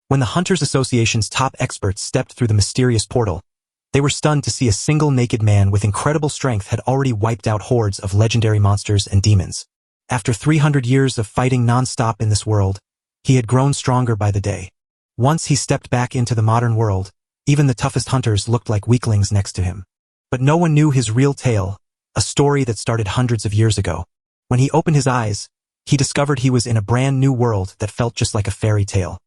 When the Hunters Association's top experts stepped through the mysterious portal, they were stunned to see a single naked man with incredible strength had already wiped out hordes of legendary monsters and demons. After 300 years of fighting non-stop in this world, he had grown stronger by the day. Once he stepped back into the modern world, even the toughest hunters looked like weaklings next to him. But no one knew his real tale, a story that started hundreds of years ago. When he opened his eyes, he discovered he was in a brand new world that felt just like a fairy tale.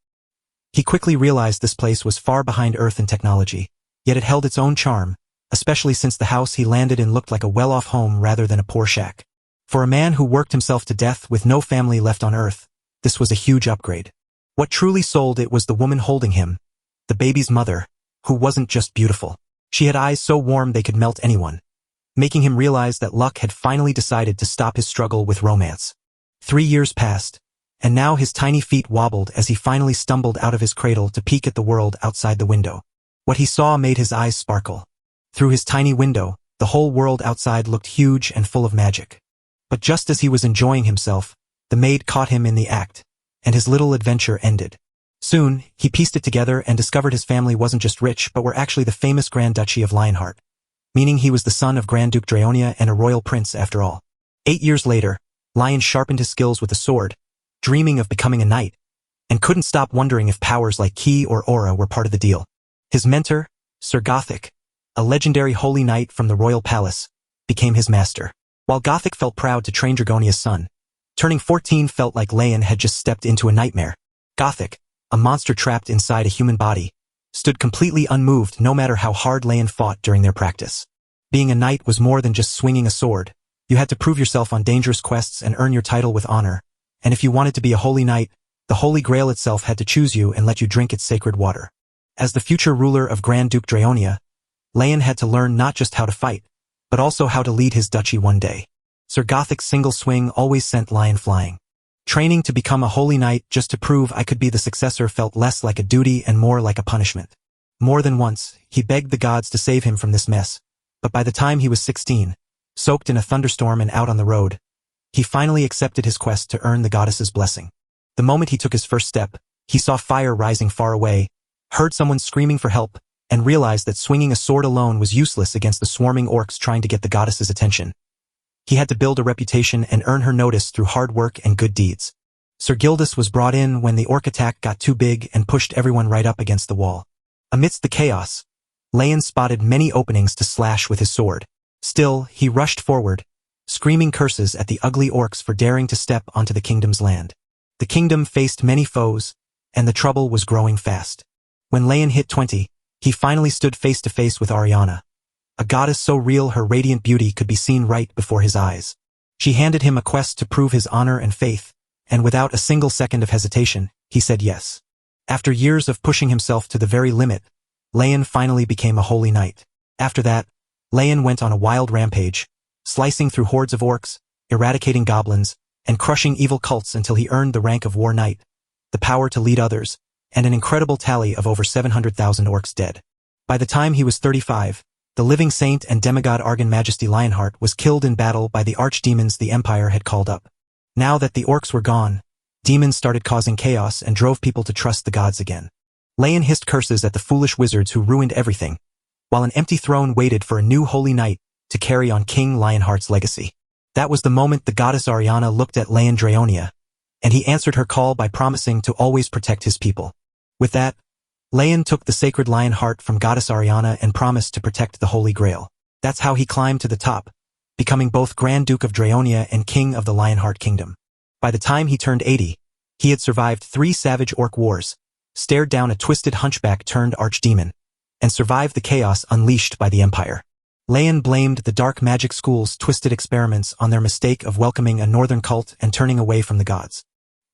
He quickly realized this place was far behind Earth in technology, yet it held its own charm, especially since the house he landed in looked like a well-off home rather than a poor shack. For a man who worked himself to death with no family left on Earth, this was a huge upgrade. What truly sold it was the woman holding him, the baby's mother, who wasn't just beautiful. She had eyes so warm they could melt anyone, making him realize that luck had finally decided to stop his struggle with romance. 3 years passed, and now his tiny feet wobbled as he finally stumbled out of his cradle to peek at the world outside the window. What he saw made his eyes sparkle. Through his tiny window, the whole world outside looked huge and full of magic. But just as he was enjoying himself, the maid caught him in the act, and his little adventure ended. Soon, he pieced it together and discovered his family wasn't just rich but were actually the famous Grand Duchy of Lionheart, meaning he was the son of Grand Duke Draonia and a royal prince after all. 8 years later, Lion sharpened his skills with a sword, dreaming of becoming a knight, and couldn't stop wondering if powers like Ki or Aura were part of the deal. His mentor, Sir Gothic, a legendary holy knight from the royal palace, became his master. While Gothic felt proud to train Dragonia's son, turning 14 felt like Lion had just stepped into a nightmare. Gothic, a monster trapped inside a human body, stood completely unmoved no matter how hard Lion fought during their practice. Being a knight was more than just swinging a sword. You had to prove yourself on dangerous quests and earn your title with honor. And if you wanted to be a holy knight, the Holy Grail itself had to choose you and let you drink its sacred water. As the future ruler of Grand Duke Draonia, Lion had to learn not just how to fight, but also how to lead his duchy one day. Sir Gothic's single swing always sent Lion flying. Training to become a holy knight just to prove I could be the successor felt less like a duty and more like a punishment. More than once, he begged the gods to save him from this mess, but by the time he was 16, soaked in a thunderstorm and out on the road, he finally accepted his quest to earn the goddess's blessing. The moment he took his first step, he saw fire rising far away, heard someone screaming for help, and realized that swinging a sword alone was useless against the swarming orcs trying to get the goddess's attention. He had to build a reputation and earn her notice through hard work and good deeds. Sir Gildas was brought in when the orc attack got too big and pushed everyone right up against the wall. Amidst the chaos, Lion spotted many openings to slash with his sword. Still, he rushed forward, screaming curses at the ugly orcs for daring to step onto the kingdom's land. The kingdom faced many foes, and the trouble was growing fast. When Lion hit 20, he finally stood face to face with Ariana, a goddess so real her radiant beauty could be seen right before his eyes. She handed him a quest to prove his honor and faith, and without a single second of hesitation, he said yes. After years of pushing himself to the very limit, Lion finally became a holy knight. After that, Lion went on a wild rampage, slicing through hordes of orcs, eradicating goblins, and crushing evil cults until he earned the rank of War Knight, the power to lead others, and an incredible tally of over 700,000 orcs dead. By the time he was 35, the living saint and demigod Argon Majesty Lionheart was killed in battle by the archdemons the Empire had called up. Now that the orcs were gone, demons started causing chaos and drove people to trust the gods again. Lion hissed curses at the foolish wizards who ruined everything, while an empty throne waited for a new holy knight to carry on King Lionheart's legacy. That was the moment the goddess Ariana looked at Lion Draonia, and he answered her call by promising to always protect his people. With that, Lion took the sacred lion heart from goddess Ariana and promised to protect the Holy Grail. That's how he climbed to the top, becoming both Grand Duke of Draonia and King of the Lionheart Kingdom. By the time he turned 80, he had survived 3 savage orc wars, stared down a twisted hunchback turned archdemon, and survived the chaos unleashed by the Empire. Lion blamed the dark magic school's twisted experiments on their mistake of welcoming a northern cult and turning away from the gods.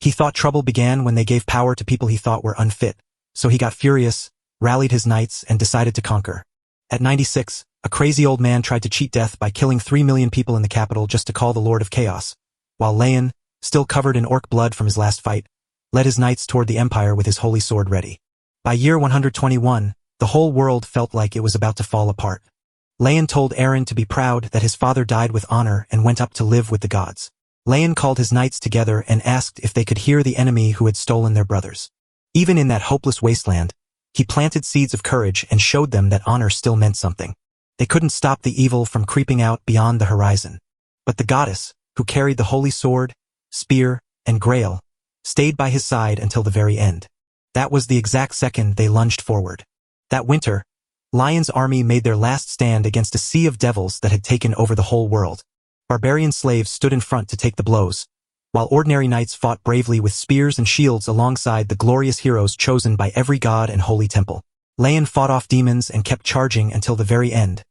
He thought trouble began when they gave power to people he thought were unfit, so he got furious, rallied his knights, and decided to conquer. At 96, a crazy old man tried to cheat death by killing 3 million people in the capital just to call the Lord of Chaos, while Lion, still covered in orc blood from his last fight, led his knights toward the Empire with his holy sword ready. By year 121, the whole world felt like it was about to fall apart. Lion told Aaron to be proud that his father died with honor and went up to live with the gods. Lion called his knights together and asked if they could hear the enemy who had stolen their brothers. Even in that hopeless wasteland, he planted seeds of courage and showed them that honor still meant something. They couldn't stop the evil from creeping out beyond the horizon. But the goddess, who carried the holy sword, spear, and grail, stayed by his side until the very end. That was the exact second they lunged forward. That winter, Lion's army made their last stand against a sea of devils that had taken over the whole world. Barbarian slaves stood in front to take the blows, while ordinary knights fought bravely with spears and shields alongside the glorious heroes chosen by every god and holy temple. Lion fought off demons and kept charging until the very end,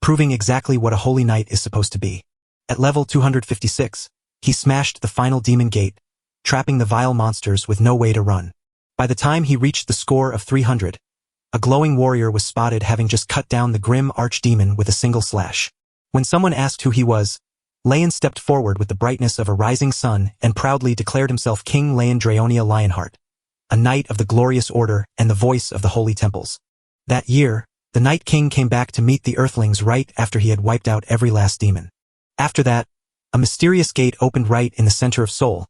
proving exactly what a holy knight is supposed to be. At level 256, he smashed the final demon gate, trapping the vile monsters with no way to run. By the time he reached the score of 300, a glowing warrior was spotted having just cut down the grim archdemon with a single slash. When someone asked who he was, Lion stepped forward with the brightness of a rising sun and proudly declared himself King Lion Draonia Lionheart, a knight of the glorious order and the voice of the holy temples. That year, the Night King came back to meet the Earthlings right after he had wiped out every last demon. After that, a mysterious gate opened right in the center of Seoul,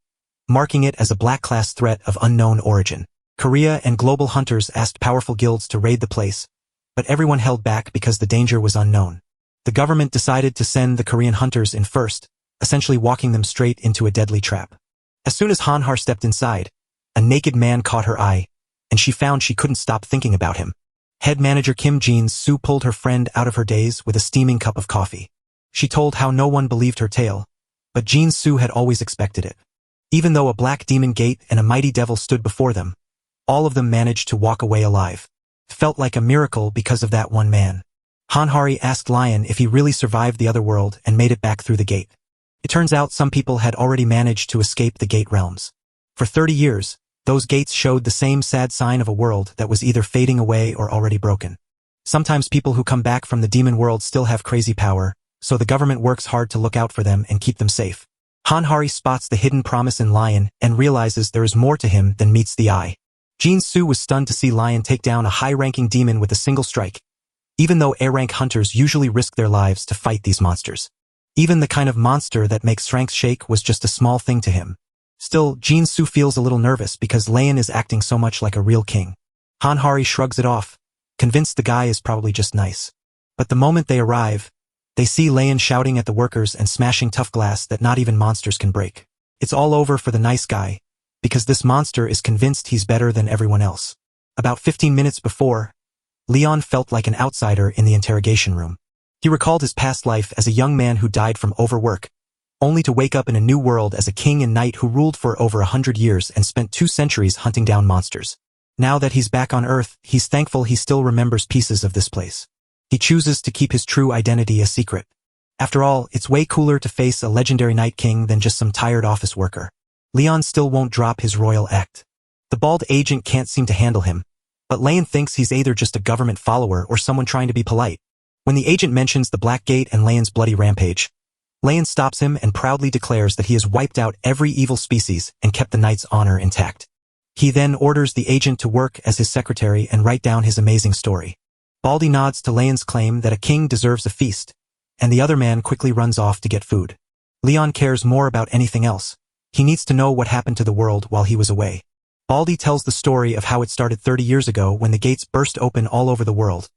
marking it as a black-class threat of unknown origin. Korea and global hunters asked powerful guilds to raid the place, but everyone held back because the danger was unknown. The government decided to send the Korean hunters in first, essentially walking them straight into a deadly trap. As soon as Hanhar stepped inside, a naked man caught her eye, and she found she couldn't stop thinking about him. Head manager Kim Jin-soo pulled her friend out of her daze with a steaming cup of coffee. She told how no one believed her tale, but Jin-soo had always expected it. Even though a black demon gate and a mighty devil stood before them, all of them managed to walk away alive. It felt like a miracle because of that one man. Hanhari asked Lion if he really survived the other world and made it back through the gate. It turns out some people had already managed to escape the gate realms. For 30 years, those gates showed the same sad sign of a world that was either fading away or already broken. Sometimes people who come back from the demon world still have crazy power, so the government works hard to look out for them and keep them safe. Hanhari spots the hidden promise in Lion and realizes there is more to him than meets the eye. Jin-soo was stunned to see Lion take down a high-ranking demon with a single strike, even though A-rank hunters usually risk their lives to fight these monsters. Even the kind of monster that makes strength shake was just a small thing to him. Still, Jin-soo feels a little nervous because Lion is acting so much like a real king. Hanhari shrugs it off, convinced the guy is probably just nice. But the moment they arrive, they see Lion shouting at the workers and smashing tough glass that not even monsters can break. It's all over for the nice guy, because this monster is convinced he's better than everyone else. About 15 minutes before, Leon felt like an outsider in the interrogation room. He recalled his past life as a young man who died from overwork, only to wake up in a new world as a king and knight who ruled for over 100 years and spent 2 centuries hunting down monsters. Now that he's back on Earth, he's thankful he still remembers pieces of this place. He chooses to keep his true identity a secret. After all, it's way cooler to face a legendary Night King than just some tired office worker. Leon still won't drop his royal act. The bald agent can't seem to handle him, but Lion thinks he's either just a government follower or someone trying to be polite. When the agent mentions the Black Gate and Lion's bloody rampage, Lion stops him and proudly declares that he has wiped out every evil species and kept the knight's honor intact. He then orders the agent to work as his secretary and write down his amazing story. Baldy nods to Lion's claim that a king deserves a feast, and the other man quickly runs off to get food. Leon cares more about anything else. He needs to know what happened to the world while he was away. Baldy tells the story of how it started 30 years ago when the gates burst open all over the world,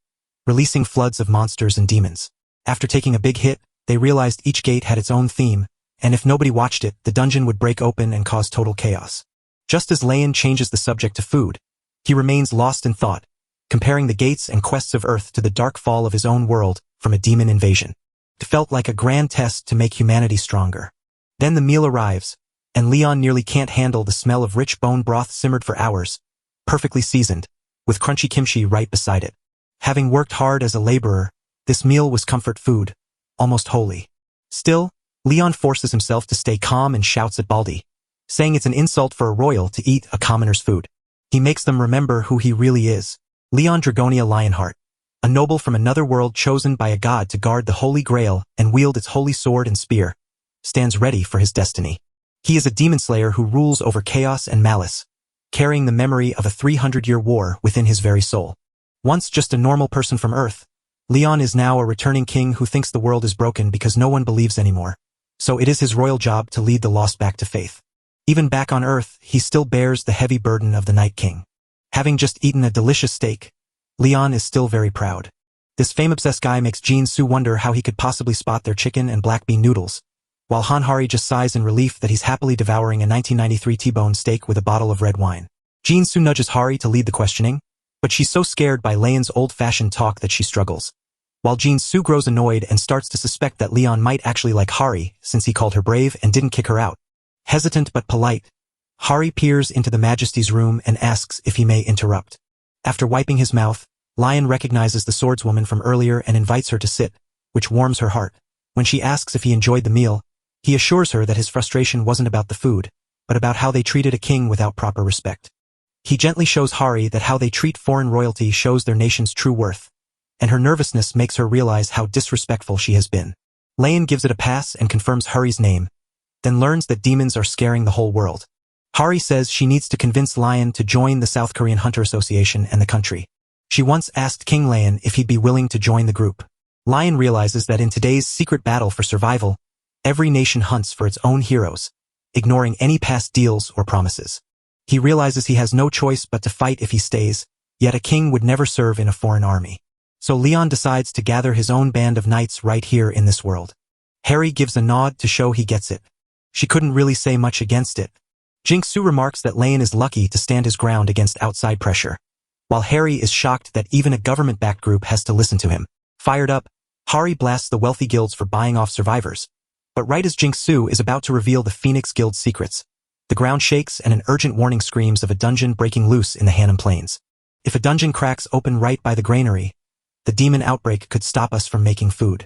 releasing floods of monsters and demons. After taking a big hit, they realized each gate had its own theme, and if nobody watched it, the dungeon would break open and cause total chaos. Just as Lion changes the subject to food, he remains lost in thought, comparing the gates and quests of Earth to the dark fall of his own world from a demon invasion. It felt like a grand test to make humanity stronger. Then the meal arrives, and Leon nearly can't handle the smell of rich bone broth simmered for hours, perfectly seasoned, with crunchy kimchi right beside it. Having worked hard as a laborer, this meal was comfort food, almost holy. Still, Leon forces himself to stay calm and shouts at Baldy, saying it's an insult for a royal to eat a commoner's food. He makes them remember who he really is. Leon Dragonia Lionheart, a noble from another world chosen by a god to guard the Holy Grail and wield its holy sword and spear, stands ready for his destiny. He is a demon slayer who rules over chaos and malice, carrying the memory of a 300-year war within his very soul. Once just a normal person from Earth, Leon is now a returning king who thinks the world is broken because no one believes anymore. So it is his royal job to lead the lost back to faith. Even back on Earth, he still bears the heavy burden of the Night King. Having just eaten a delicious steak, Leon is still very proud. This fame-obsessed guy makes Jin-Soo wonder how he could possibly spot their chicken and black bean noodles, while Hanhari just sighs in relief that he's happily devouring a 1993 T-bone steak with a bottle of red wine. Jin-Soo nudges Hari to lead the questioning, but she's so scared by Leon's old-fashioned talk that she struggles. While Jin-Soo grows annoyed and starts to suspect that Leon might actually like Hari since he called her brave and didn't kick her out. Hesitant but polite, Hari peers into the Majesty's room and asks if he may interrupt. After wiping his mouth, Lion recognizes the swordswoman from earlier and invites her to sit, which warms her heart. When she asks if he enjoyed the meal, he assures her that his frustration wasn't about the food, but about how they treated a king without proper respect. He gently shows Hari that how they treat foreign royalty shows their nation's true worth, and her nervousness makes her realize how disrespectful she has been. Lion gives it a pass and confirms Hari's name, then learns that demons are scaring the whole world. Hari says she needs to convince Lion to join the South Korean Hunter Association and the country. She once asked King Lion if he'd be willing to join the group. Lion realizes that in today's secret battle for survival, every nation hunts for its own heroes, ignoring any past deals or promises. He realizes he has no choice but to fight if he stays, yet a king would never serve in a foreign army. So Leon decides to gather his own band of knights right here in this world. Harry gives a nod to show he gets it. She couldn't really say much against it. Jin-Soo remarks that Leon is lucky to stand his ground against outside pressure, while Harry is shocked that even a government-backed group has to listen to him. Fired up, Hari blasts the wealthy guilds for buying off survivors. But right as Jin-Soo is about to reveal the Phoenix Guild's secrets, the ground shakes and an urgent warning screams of a dungeon breaking loose in the Hanum Plains. If a dungeon cracks open right by the granary, the demon outbreak could stop us from making food.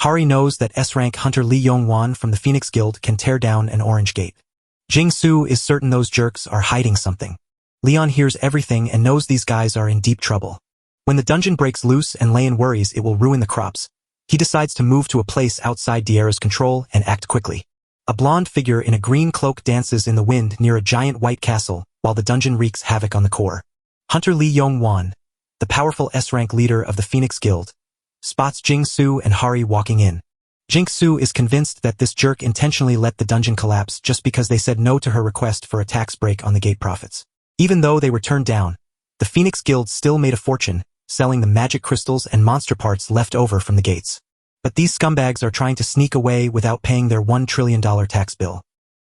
Hari knows that S-rank hunter Lee Yong-won from the Phoenix Guild can tear down an orange gate. Jin-Soo is certain those jerks are hiding something. Leon hears everything and knows these guys are in deep trouble. When the dungeon breaks loose and Leon worries it will ruin the crops, he decides to move to a place outside Diera's control and act quickly. A blonde figure in a green cloak dances in the wind near a giant white castle while the dungeon wreaks havoc on the core. Hunter Lee Yong-won, the powerful S-rank leader of the Phoenix Guild, spots Jin-Soo and Hari walking in. Jin-Soo is convinced that this jerk intentionally let the dungeon collapse just because they said no to her request for a tax break on the gate profits. Even though they were turned down, the Phoenix Guild still made a fortune, selling the magic crystals and monster parts left over from the gates. But these scumbags are trying to sneak away without paying their $1 trillion tax bill.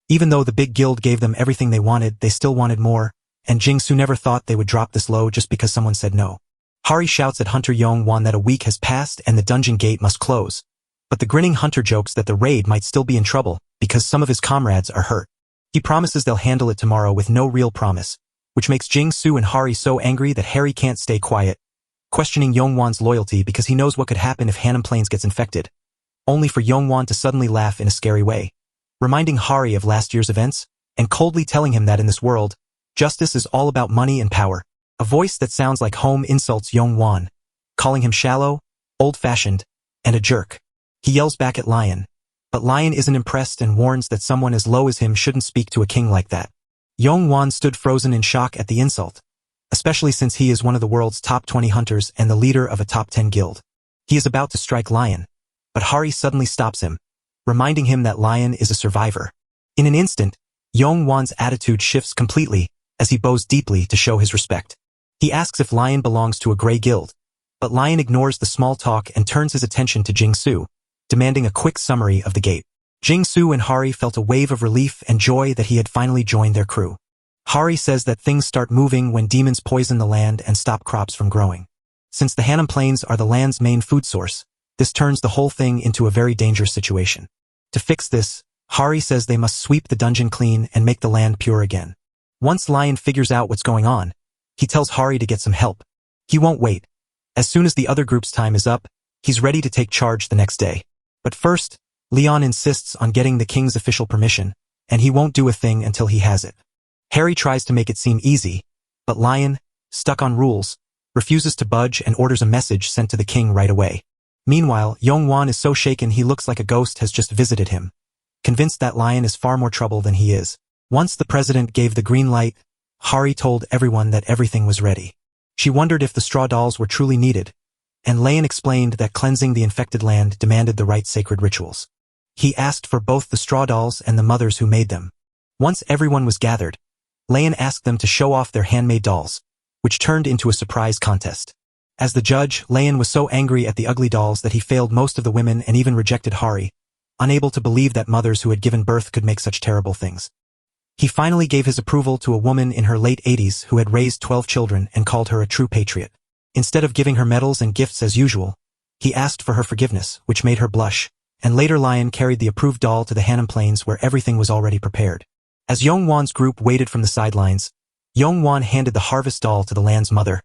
Even though the big guild gave them everything they wanted, they still wanted more, and Jin-Soo never thought they would drop this low just because someone said no. Hari shouts at Hunter Yong-won that a week has passed and the dungeon gate must close. But the grinning Hunter jokes that the raid might still be in trouble because some of his comrades are hurt. He promises they'll handle it tomorrow with no real promise, which makes Jin-Soo and Hari so angry that Harry can't stay quiet, questioning Yong-won's loyalty because he knows what could happen if Hanum Plains gets infected, only for Yong-won to suddenly laugh in a scary way, reminding Hari of last year's events, and coldly telling him that in this world, justice is all about money and power. A voice that sounds like home insults Yong-won, calling him shallow, old-fashioned, and a jerk. He yells back at Lion, but Lion isn't impressed and warns that someone as low as him shouldn't speak to a king like that. Yong-won stood frozen in shock at the insult, especially since he is one of the world's top 20 hunters and the leader of a top 10 guild. He is about to strike Lion, but Hari suddenly stops him, reminding him that Lion is a survivor. In an instant, Yong-won's attitude shifts completely as he bows deeply to show his respect. He asks if Lion belongs to a gray guild, but Lion ignores the small talk and turns his attention to Jin-Soo, demanding a quick summary of the gate. Jin-Soo and Hari felt a wave of relief and joy that he had finally joined their crew. Hari says that things start moving when demons poison the land and stop crops from growing. Since the Hanum Plains are the land's main food source, this turns the whole thing into a very dangerous situation. To fix this, Hari says they must sweep the dungeon clean and make the land pure again. Once Lion figures out what's going on, he tells Hari to get some help. He won't wait. As soon as the other group's time is up, he's ready to take charge the next day. But first, Leon insists on getting the king's official permission, and he won't do a thing until he has it. Harry tries to make it seem easy, but Lion, stuck on rules, refuses to budge and orders a message sent to the king right away. Meanwhile, Yong-won is so shaken he looks like a ghost has just visited him, convinced that Lion is far more trouble than he is. Once the president gave the green light, Hari told everyone that everything was ready. She wondered if the straw dolls were truly needed, and Lion explained that cleansing the infected land demanded the right sacred rituals. He asked for both the straw dolls and the mothers who made them. Once everyone was gathered, Lion asked them to show off their handmade dolls, which turned into a surprise contest. As the judge, Leon was so angry at the ugly dolls that he failed most of the women and even rejected Hari, unable to believe that mothers who had given birth could make such terrible things. He finally gave his approval to a woman in her late 80s who had raised 12 children and called her a true patriot. Instead of giving her medals and gifts as usual, he asked for her forgiveness, which made her blush, and later Lion carried the approved doll to the Hanum Plains where everything was already prepared. As Yongwan's group waited from the sidelines, Yongwan handed the harvest doll to the land's mother,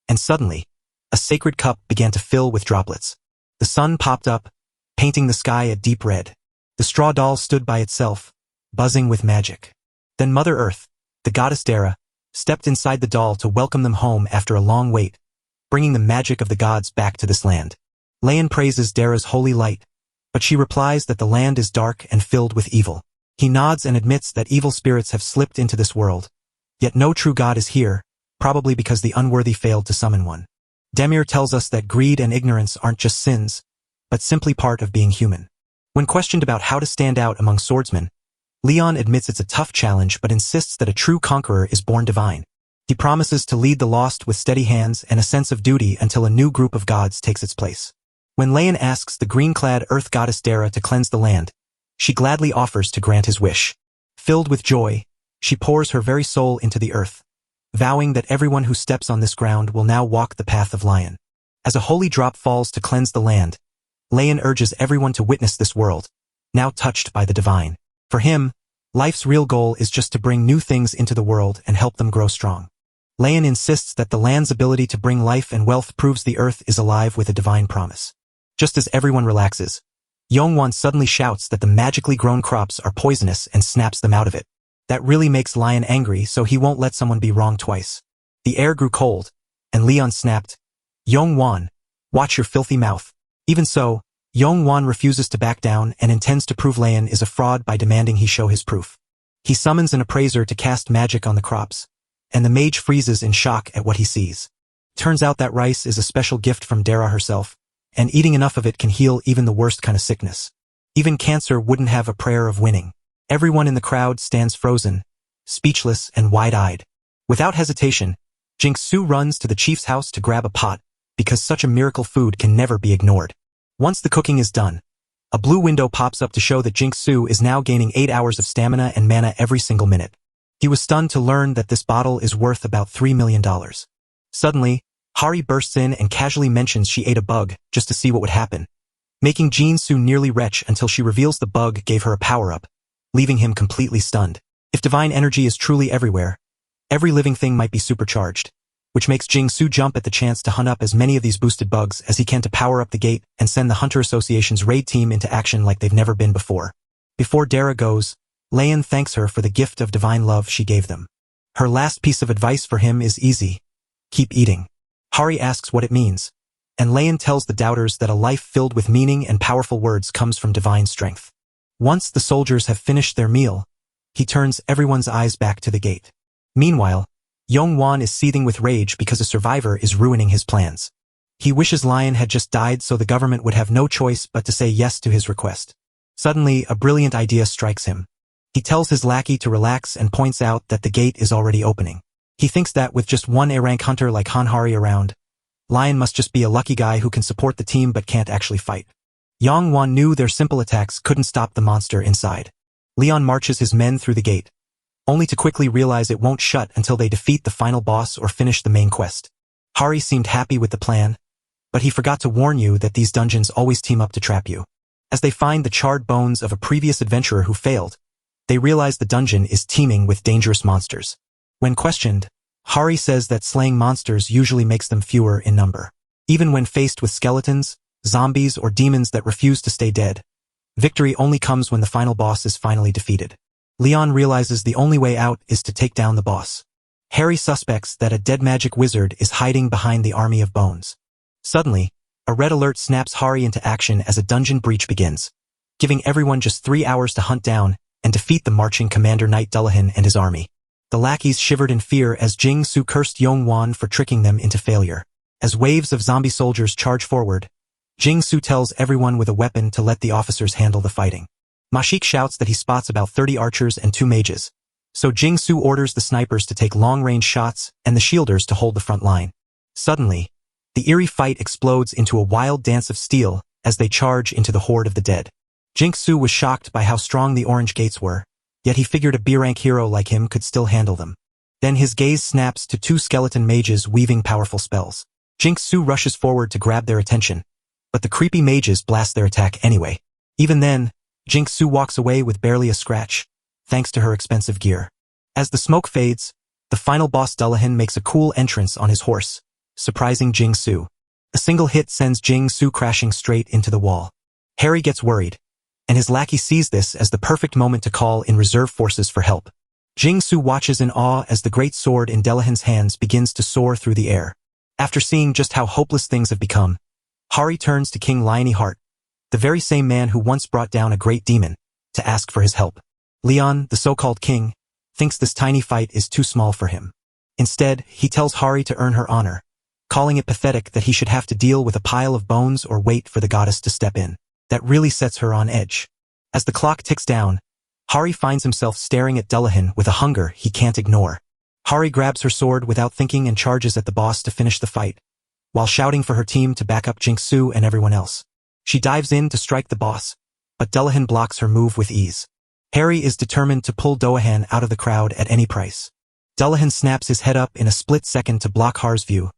and suddenly, a sacred cup began to fill with droplets. The sun popped up, painting the sky a deep red. The straw doll stood by itself, buzzing with magic. Then Mother Earth, the goddess Dara, stepped inside the doll to welcome them home after a long wait, bringing the magic of the gods back to this land. Leon praises Dara's holy light, but she replies that the land is dark and filled with evil. He nods and admits that evil spirits have slipped into this world, yet no true god is here, probably because the unworthy failed to summon one. Demir tells us that greed and ignorance aren't just sins, but simply part of being human. When questioned about how to stand out among swordsmen, Leon admits it's a tough challenge but insists that a true conqueror is born divine. He promises to lead the lost with steady hands and a sense of duty until a new group of gods takes its place. When Leon asks the green-clad earth goddess Dara to cleanse the land, she gladly offers to grant his wish. Filled with joy, she pours her very soul into the earth, vowing that everyone who steps on this ground will now walk the path of Lion. As a holy drop falls to cleanse the land, Leon urges everyone to witness this world, now touched by the divine. For him, life's real goal is just to bring new things into the world and help them grow strong. Leon insists that the land's ability to bring life and wealth proves the earth is alive with a divine promise. Just as everyone relaxes, Yongwan suddenly shouts that the magically grown crops are poisonous and snaps them out of it. That really makes Lion angry, so he won't let someone be wrong twice. The air grew cold, and Leon snapped, "Yongwan, watch your filthy mouth." Even so, Yongwan refuses to back down and intends to prove Leon is a fraud by demanding he show his proof. He summons an appraiser to cast magic on the crops, and the mage freezes in shock at what he sees. Turns out that rice is a special gift from Dara herself, and eating enough of it can heal even the worst kind of sickness. Even cancer wouldn't have a prayer of winning. Everyone in the crowd stands frozen, speechless and wide-eyed. Without hesitation, Jingsu runs to the chief's house to grab a pot, because such a miracle food can never be ignored. Once the cooking is done, a blue window pops up to show that Jingsu is now gaining 8 hours of stamina and mana every single minute. He was stunned to learn that this bottle is worth about $3 million. Suddenly, Hari bursts in and casually mentions she ate a bug just to see what would happen, making Jingsu nearly retch until she reveals the bug gave her a power-up, leaving him completely stunned. If divine energy is truly everywhere, every living thing might be supercharged, which makes Jingsu jump at the chance to hunt up as many of these boosted bugs as he can to power up the gate and send the Hunter Association's raid team into action like they've never been before. Before Dara goes, Leon thanks her for the gift of divine love she gave them. Her last piece of advice for him is easy: keep eating. Hari asks what it means, and Leon tells the doubters that a life filled with meaning and powerful words comes from divine strength. Once the soldiers have finished their meal, he turns everyone's eyes back to the gate. Meanwhile, Yongwan is seething with rage because a survivor is ruining his plans. He wishes Lion had just died so the government would have no choice but to say yes to his request. Suddenly, a brilliant idea strikes him. He tells his lackey to relax and points out that the gate is already opening. He thinks that with just one A-rank hunter like Hanhari around, Lion must just be a lucky guy who can support the team but can't actually fight. Yongwan knew their simple attacks couldn't stop the monster inside. Leon marches his men through the gate, only to quickly realize it won't shut until they defeat the final boss or finish the main quest. Hari seemed happy with the plan, but he forgot to warn you that these dungeons always team up to trap you. As they find the charred bones of a previous adventurer who failed, they realize the dungeon is teeming with dangerous monsters. When questioned, Hari says that slaying monsters usually makes them fewer in number. Even when faced with skeletons, zombies, or demons that refuse to stay dead, victory only comes when the final boss is finally defeated. Leon realizes the only way out is to take down the boss. Hari suspects that a dead magic wizard is hiding behind the army of bones. Suddenly, a red alert snaps Hari into action as a dungeon breach begins, giving everyone just 3 hours to hunt down and defeat the marching commander Knight Dullahan and his army. The lackeys shivered in fear as Jingsu cursed Yongwan for tricking them into failure. As waves of zombie soldiers charge forward, Jingsu tells everyone with a weapon to let the officers handle the fighting. Mashik shouts that he spots about 30 archers and 2 mages, So Jing-Su orders the snipers to take long-range shots and the shielders to hold the front line. Suddenly, the eerie fight explodes into a wild dance of steel as they charge into the horde of the dead. Jing-Su was shocked by how strong the orange gates were, yet he figured a B-rank hero like him could still handle them. Then his gaze snaps to two skeleton mages weaving powerful spells. Jing-Su rushes forward to grab their attention, but the creepy mages blast their attack anyway. Even then, Jing-Su walks away with barely a scratch, thanks to her expensive gear. As the smoke fades, the final boss Dullahan makes a cool entrance on his horse, surprising Jing-Su. A single hit sends Jing-Su crashing straight into the wall. Harry gets worried, and his lackey sees this as the perfect moment to call in reserve forces for help. Jing-Su watches in awe as the great sword in Dullahan's hands begins to soar through the air. After seeing just how hopeless things have become, Hari turns to King Lionheart, the very same man who once brought down a great demon, to ask for his help. Leon, the so-called king, thinks this tiny fight is too small for him. Instead, he tells Hari to earn her honor, calling it pathetic that he should have to deal with a pile of bones or wait for the goddess to step in. That really sets her on edge. As the clock ticks down, Hari finds himself staring at Dullahan with a hunger he can't ignore. Hari grabs her sword without thinking and charges at the boss to finish the fight, while shouting for her team to back up Jing-Su and everyone else. She dives in to strike the boss, but Dullahan blocks her move with ease. Harry is determined to pull Dullahan out of the crowd at any price. Dullahan snaps his head up in a split second to block Har's view,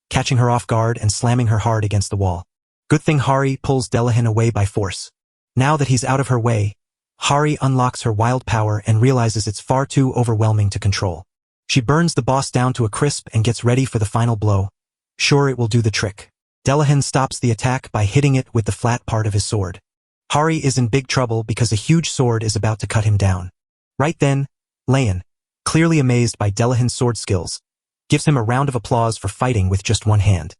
catching her off guard and slamming her hard against the wall. Good thing Hari pulls Dullahan away by force. Now that he's out of her way, Hari unlocks her wild power and realizes it's far too overwhelming to control. She burns the boss down to a crisp and gets ready for the final blow. Sure, it will do the trick. Dullahan stops the attack by hitting it with the flat part of his sword. Hari is in big trouble because a huge sword is about to cut him down. Right then, Leon, clearly amazed by Dullahan's sword skills, gives him a round of applause for fighting with just one hand.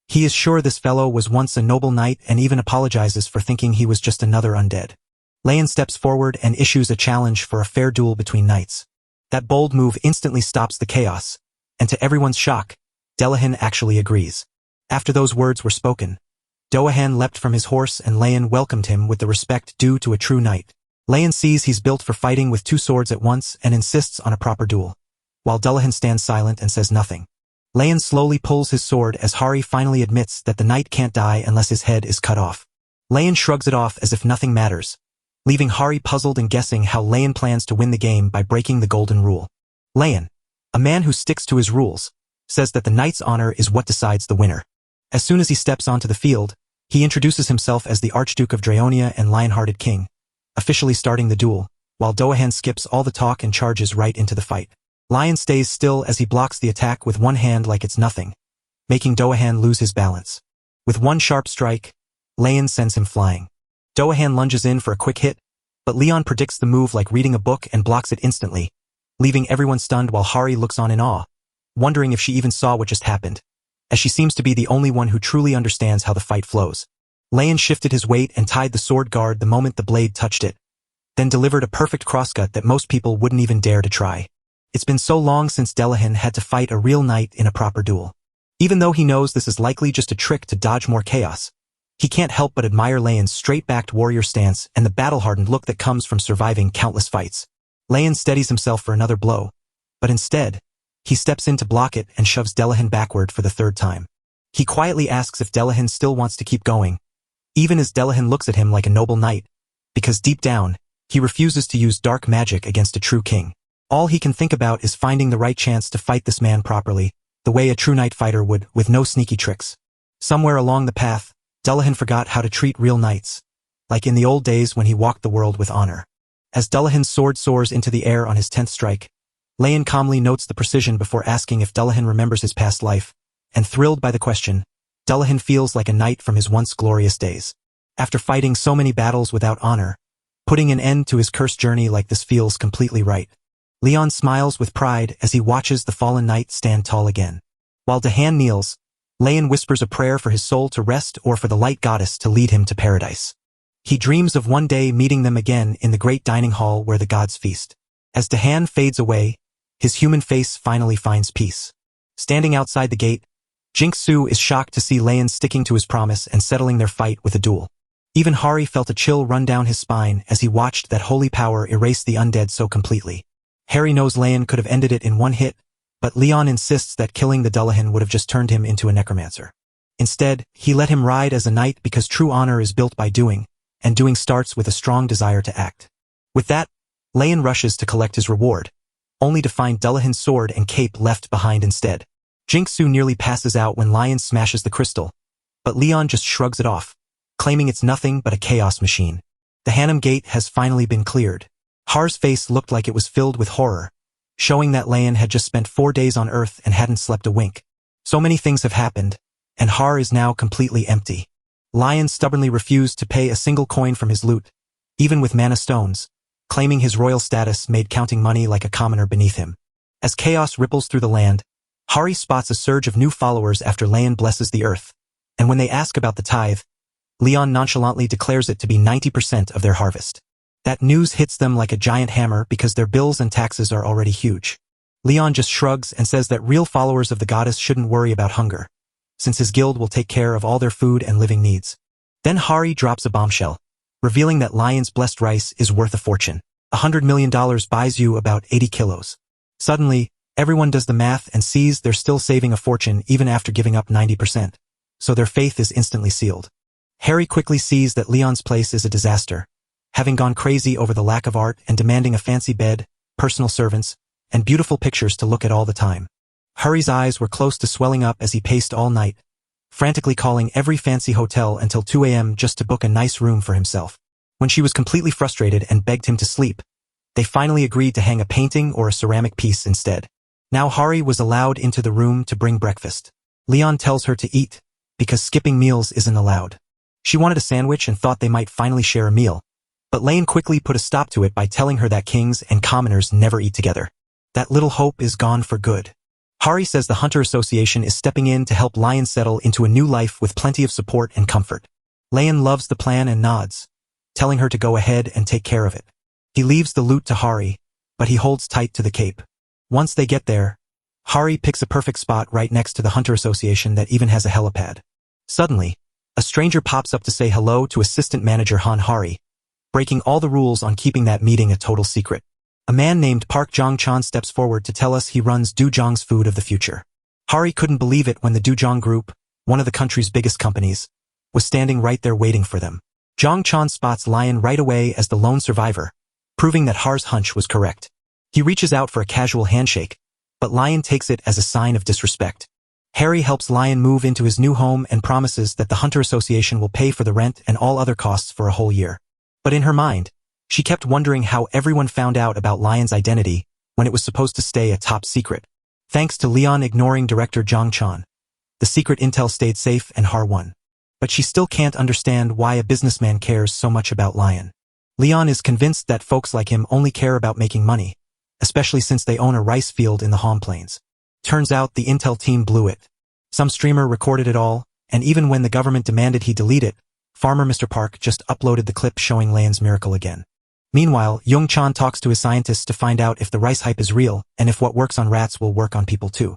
He is sure this fellow was once a noble knight and even apologizes for thinking he was just another undead. Leon steps forward and issues a challenge for a fair duel between knights. That bold move instantly stops the chaos, and to everyone's shock, Dullahan actually agrees. After those words were spoken, Dullahan leapt from his horse and Leon welcomed him with the respect due to a true knight. Leon sees he's built for fighting with two swords at once and insists on a proper duel, while Dullahan stands silent and says nothing. Leon slowly pulls his sword as Hari finally admits that the knight can't die unless his head is cut off. Leon shrugs it off as if nothing matters, leaving Hari puzzled and guessing how Leon plans to win the game by breaking the golden rule. Leon, a man who sticks to his rules, says that the knight's honor is what decides the winner. As soon as he steps onto the field, he introduces himself as the Archduke of Draonia and Lionhearted King, officially starting the duel, while Dullahan skips all the talk and charges right into the fight. Lion stays still as he blocks the attack with one hand like it's nothing, making Dullahan lose his balance. With one sharp strike, Leon sends him flying. Dullahan lunges in for a quick hit, but Leon predicts the move like reading a book and blocks it instantly, leaving everyone stunned while Hari looks on in awe, wondering if she even saw what just happened, as she seems to be the only one who truly understands how the fight flows. Leon shifted his weight and tied the sword guard the moment the blade touched it, then delivered a perfect crosscut that most people wouldn't even dare to try. It's been so long since Dullahan had to fight a real knight in a proper duel. Even though he knows this is likely just a trick to dodge more chaos, he can't help but admire Leon's straight-backed warrior stance and the battle-hardened look that comes from surviving countless fights. Leon steadies himself for another blow, but instead, he steps in to block it and shoves Dullahan backward for the third time. He quietly asks if Dullahan still wants to keep going, even as Dullahan looks at him like a noble knight, because deep down, he refuses to use dark magic against a true king. All he can think about is finding the right chance to fight this man properly, the way a true knight fighter would, with no sneaky tricks. Somewhere along the path, Dullahan forgot how to treat real knights, like in the old days when he walked the world with honor. As Dullahan's sword soars into the air on his 10th strike, Leon calmly notes the precision before asking if Dullahan remembers his past life, and thrilled by the question, Dullahan feels like a knight from his once glorious days. After fighting so many battles without honor, putting an end to his cursed journey like this feels completely right. Leon smiles with pride as he watches the fallen knight stand tall again. While Dullahan kneels, Leon whispers a prayer for his soul to rest or for the light goddess to lead him to paradise. He dreams of one day meeting them again in the great dining hall where the gods feast. As Dullahan fades away, his human face finally finds peace. Standing outside the gate, Jing-Su is shocked to see Leon sticking to his promise and settling their fight with a duel. Even Hari felt a chill run down his spine as he watched that holy power erase the undead so completely. Harry knows Leon could have ended it in one hit, but Leon insists that killing the Dullahan would have just turned him into a necromancer. Instead, he let him ride as a knight because true honor is built by doing, and doing starts with a strong desire to act. With that, Leon rushes to collect his reward, only to find Dullahan's sword and cape left behind instead. Jinxu nearly passes out when Lion smashes the crystal, but Leon just shrugs it off, claiming it's nothing but a chaos machine. The Hanum Gate has finally been cleared. Har's face looked like it was filled with horror, showing that Leon had just spent 4 days on Earth and hadn't slept a wink. So many things have happened, and Har is now completely empty. Lion stubbornly refused to pay a single coin from his loot, even with mana stones, claiming his royal status made counting money like a commoner beneath him. As chaos ripples through the land, Hari spots a surge of new followers after Leon blesses the earth, and when they ask about the tithe, Leon nonchalantly declares it to be 90% of their harvest. That news hits them like a giant hammer because their bills and taxes are already huge. Leon just shrugs and says that real followers of the goddess shouldn't worry about hunger, since his guild will take care of all their food and living needs. Then Hari drops a bombshell, revealing that Lion's blessed rice is worth a fortune. $100 million buys you about 80 kilos. Suddenly, everyone does the math and sees they're still saving a fortune even after giving up 90%, so their faith is instantly sealed. Harry quickly sees that Leon's place is a disaster, having gone crazy over the lack of art and demanding a fancy bed, personal servants, and beautiful pictures to look at all the time. Harry's eyes were close to swelling up as he paced all night, frantically calling every fancy hotel until 2 a.m. just to book a nice room for himself. When she was completely frustrated and begged him to sleep, they finally agreed to hang a painting or a ceramic piece instead. Now Hari was allowed into the room to bring breakfast. Leon tells her to eat, because skipping meals isn't allowed. She wanted a sandwich and thought they might finally share a meal, but Leon quickly put a stop to it by telling her that kings and commoners never eat together. That little hope is gone for good. Hari says the Hunter Association is stepping in to help Lion settle into a new life with plenty of support and comfort. Leon loves the plan and nods, telling her to go ahead and take care of it. He leaves the loot to Hari, but he holds tight to the cape. Once they get there, Hari picks a perfect spot right next to the Hunter Association that even has a helipad. Suddenly, a stranger pops up to say hello to assistant manager Han Hari, breaking all the rules on keeping that meeting a total secret. A man named Park Jong-chan steps forward to tell us he runs Dujong's Food of the Future. Hari couldn't believe it when the Dujong Group, one of the country's biggest companies, was standing right there waiting for them. Jong-chan spots Lion right away as the lone survivor, proving that Har's hunch was correct. He reaches out for a casual handshake, but Lion takes it as a sign of disrespect. Harry helps Lion move into his new home and promises that the Hunter Association will pay for the rent and all other costs for a whole year. But in her mind, she kept wondering how everyone found out about Lion's identity when it was supposed to stay a top secret. Thanks to Leon ignoring director Jong-chan, the secret intel stayed safe and Har won. But she still can't understand why a businessman cares so much about Lion. Leon is convinced that folks like him only care about making money, especially since they own a rice field in the Hanum Plains. Turns out the intel team blew it. Some streamer recorded it all, and even when the government demanded he delete it, Farmer Mr. Park just uploaded the clip showing Leon's miracle again. Meanwhile, Jong-chan talks to his scientists to find out if the rice hype is real and if what works on rats will work on people too.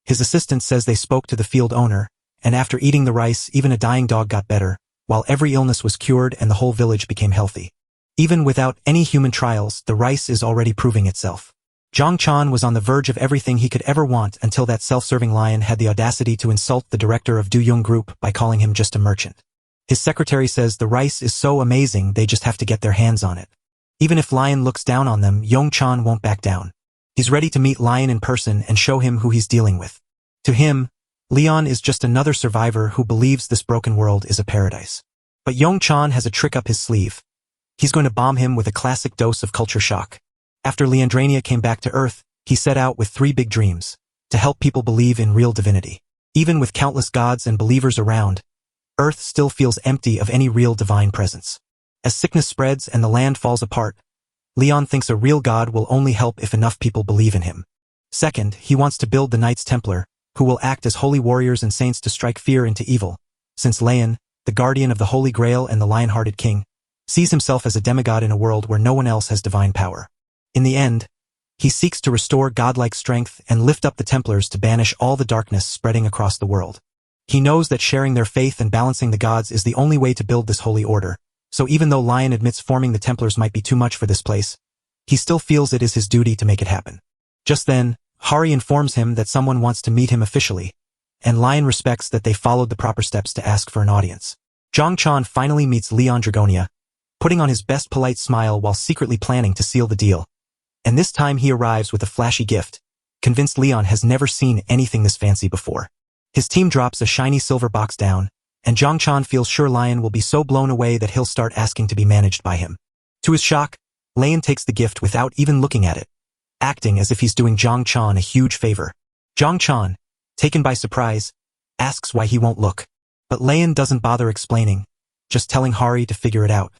His assistant says they spoke to the field owner, and after eating the rice, even a dying dog got better, while every illness was cured and the whole village became healthy. Even without any human trials, the rice is already proving itself. Jong-chan was on the verge of everything he could ever want until that self-serving Lion had the audacity to insult the director of Duyung Group by calling him just a merchant. His secretary says the rice is so amazing they just have to get their hands on it. Even if Lion looks down on them, Jong-chan won't back down. He's ready to meet Lion in person and show him who he's dealing with. To him, Leon is just another survivor who believes this broken world is a paradise. But Jong-chan has a trick up his sleeve. He's going to bomb him with a classic dose of culture shock. After Leandrania came back to Earth, he set out with 3 big dreams: to help people believe in real divinity. Even with countless gods and believers around, Earth still feels empty of any real divine presence. As sickness spreads and the land falls apart, Leon thinks a real god will only help if enough people believe in him. Second, he wants to build the Knights Templar, who will act as holy warriors and saints to strike fear into evil, since Leon, the guardian of the Holy Grail and the lion-hearted king, sees himself as a demigod in a world where no one else has divine power. In the end, he seeks to restore godlike strength and lift up the Templars to banish all the darkness spreading across the world. He knows that sharing their faith and balancing the gods is the only way to build this holy order, so even though Lion admits forming the Templars might be too much for this place, he still feels it is his duty to make it happen. Just then, Hari informs him that someone wants to meet him officially, and Lion respects that they followed the proper steps to ask for an audience. Zhang Chan finally meets Leon Dragonia, putting on his best polite smile while secretly planning to seal the deal. And this time he arrives with a flashy gift, convinced Leon has never seen anything this fancy before. His team drops a shiny silver box down, and Zhang Chan feels sure Lion will be so blown away that he'll start asking to be managed by him. To his shock, Lion takes the gift without even looking at it, acting as if he's doing Zhang Chan a huge favor. Zhang Chan, taken by surprise, asks why he won't look. But Lion doesn't bother explaining, just telling Hari to figure it out.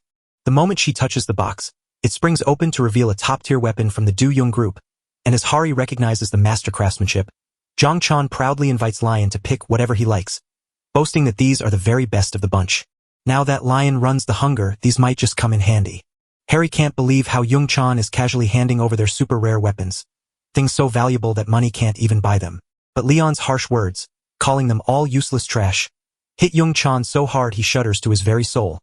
The moment she touches the box, it springs open to reveal a top-tier weapon from the Du Yung group, and as Hari recognizes the master craftsmanship, Zhang Chan proudly invites Lion to pick whatever he likes, boasting that these are the very best of the bunch. Now that Lion runs the hunger, these might just come in handy. Harry can't believe how Yung Chan is casually handing over their super rare weapons, things so valuable that money can't even buy them. But Leon's harsh words, calling them all useless trash, hit Yung Chan so hard he shudders to his very soul,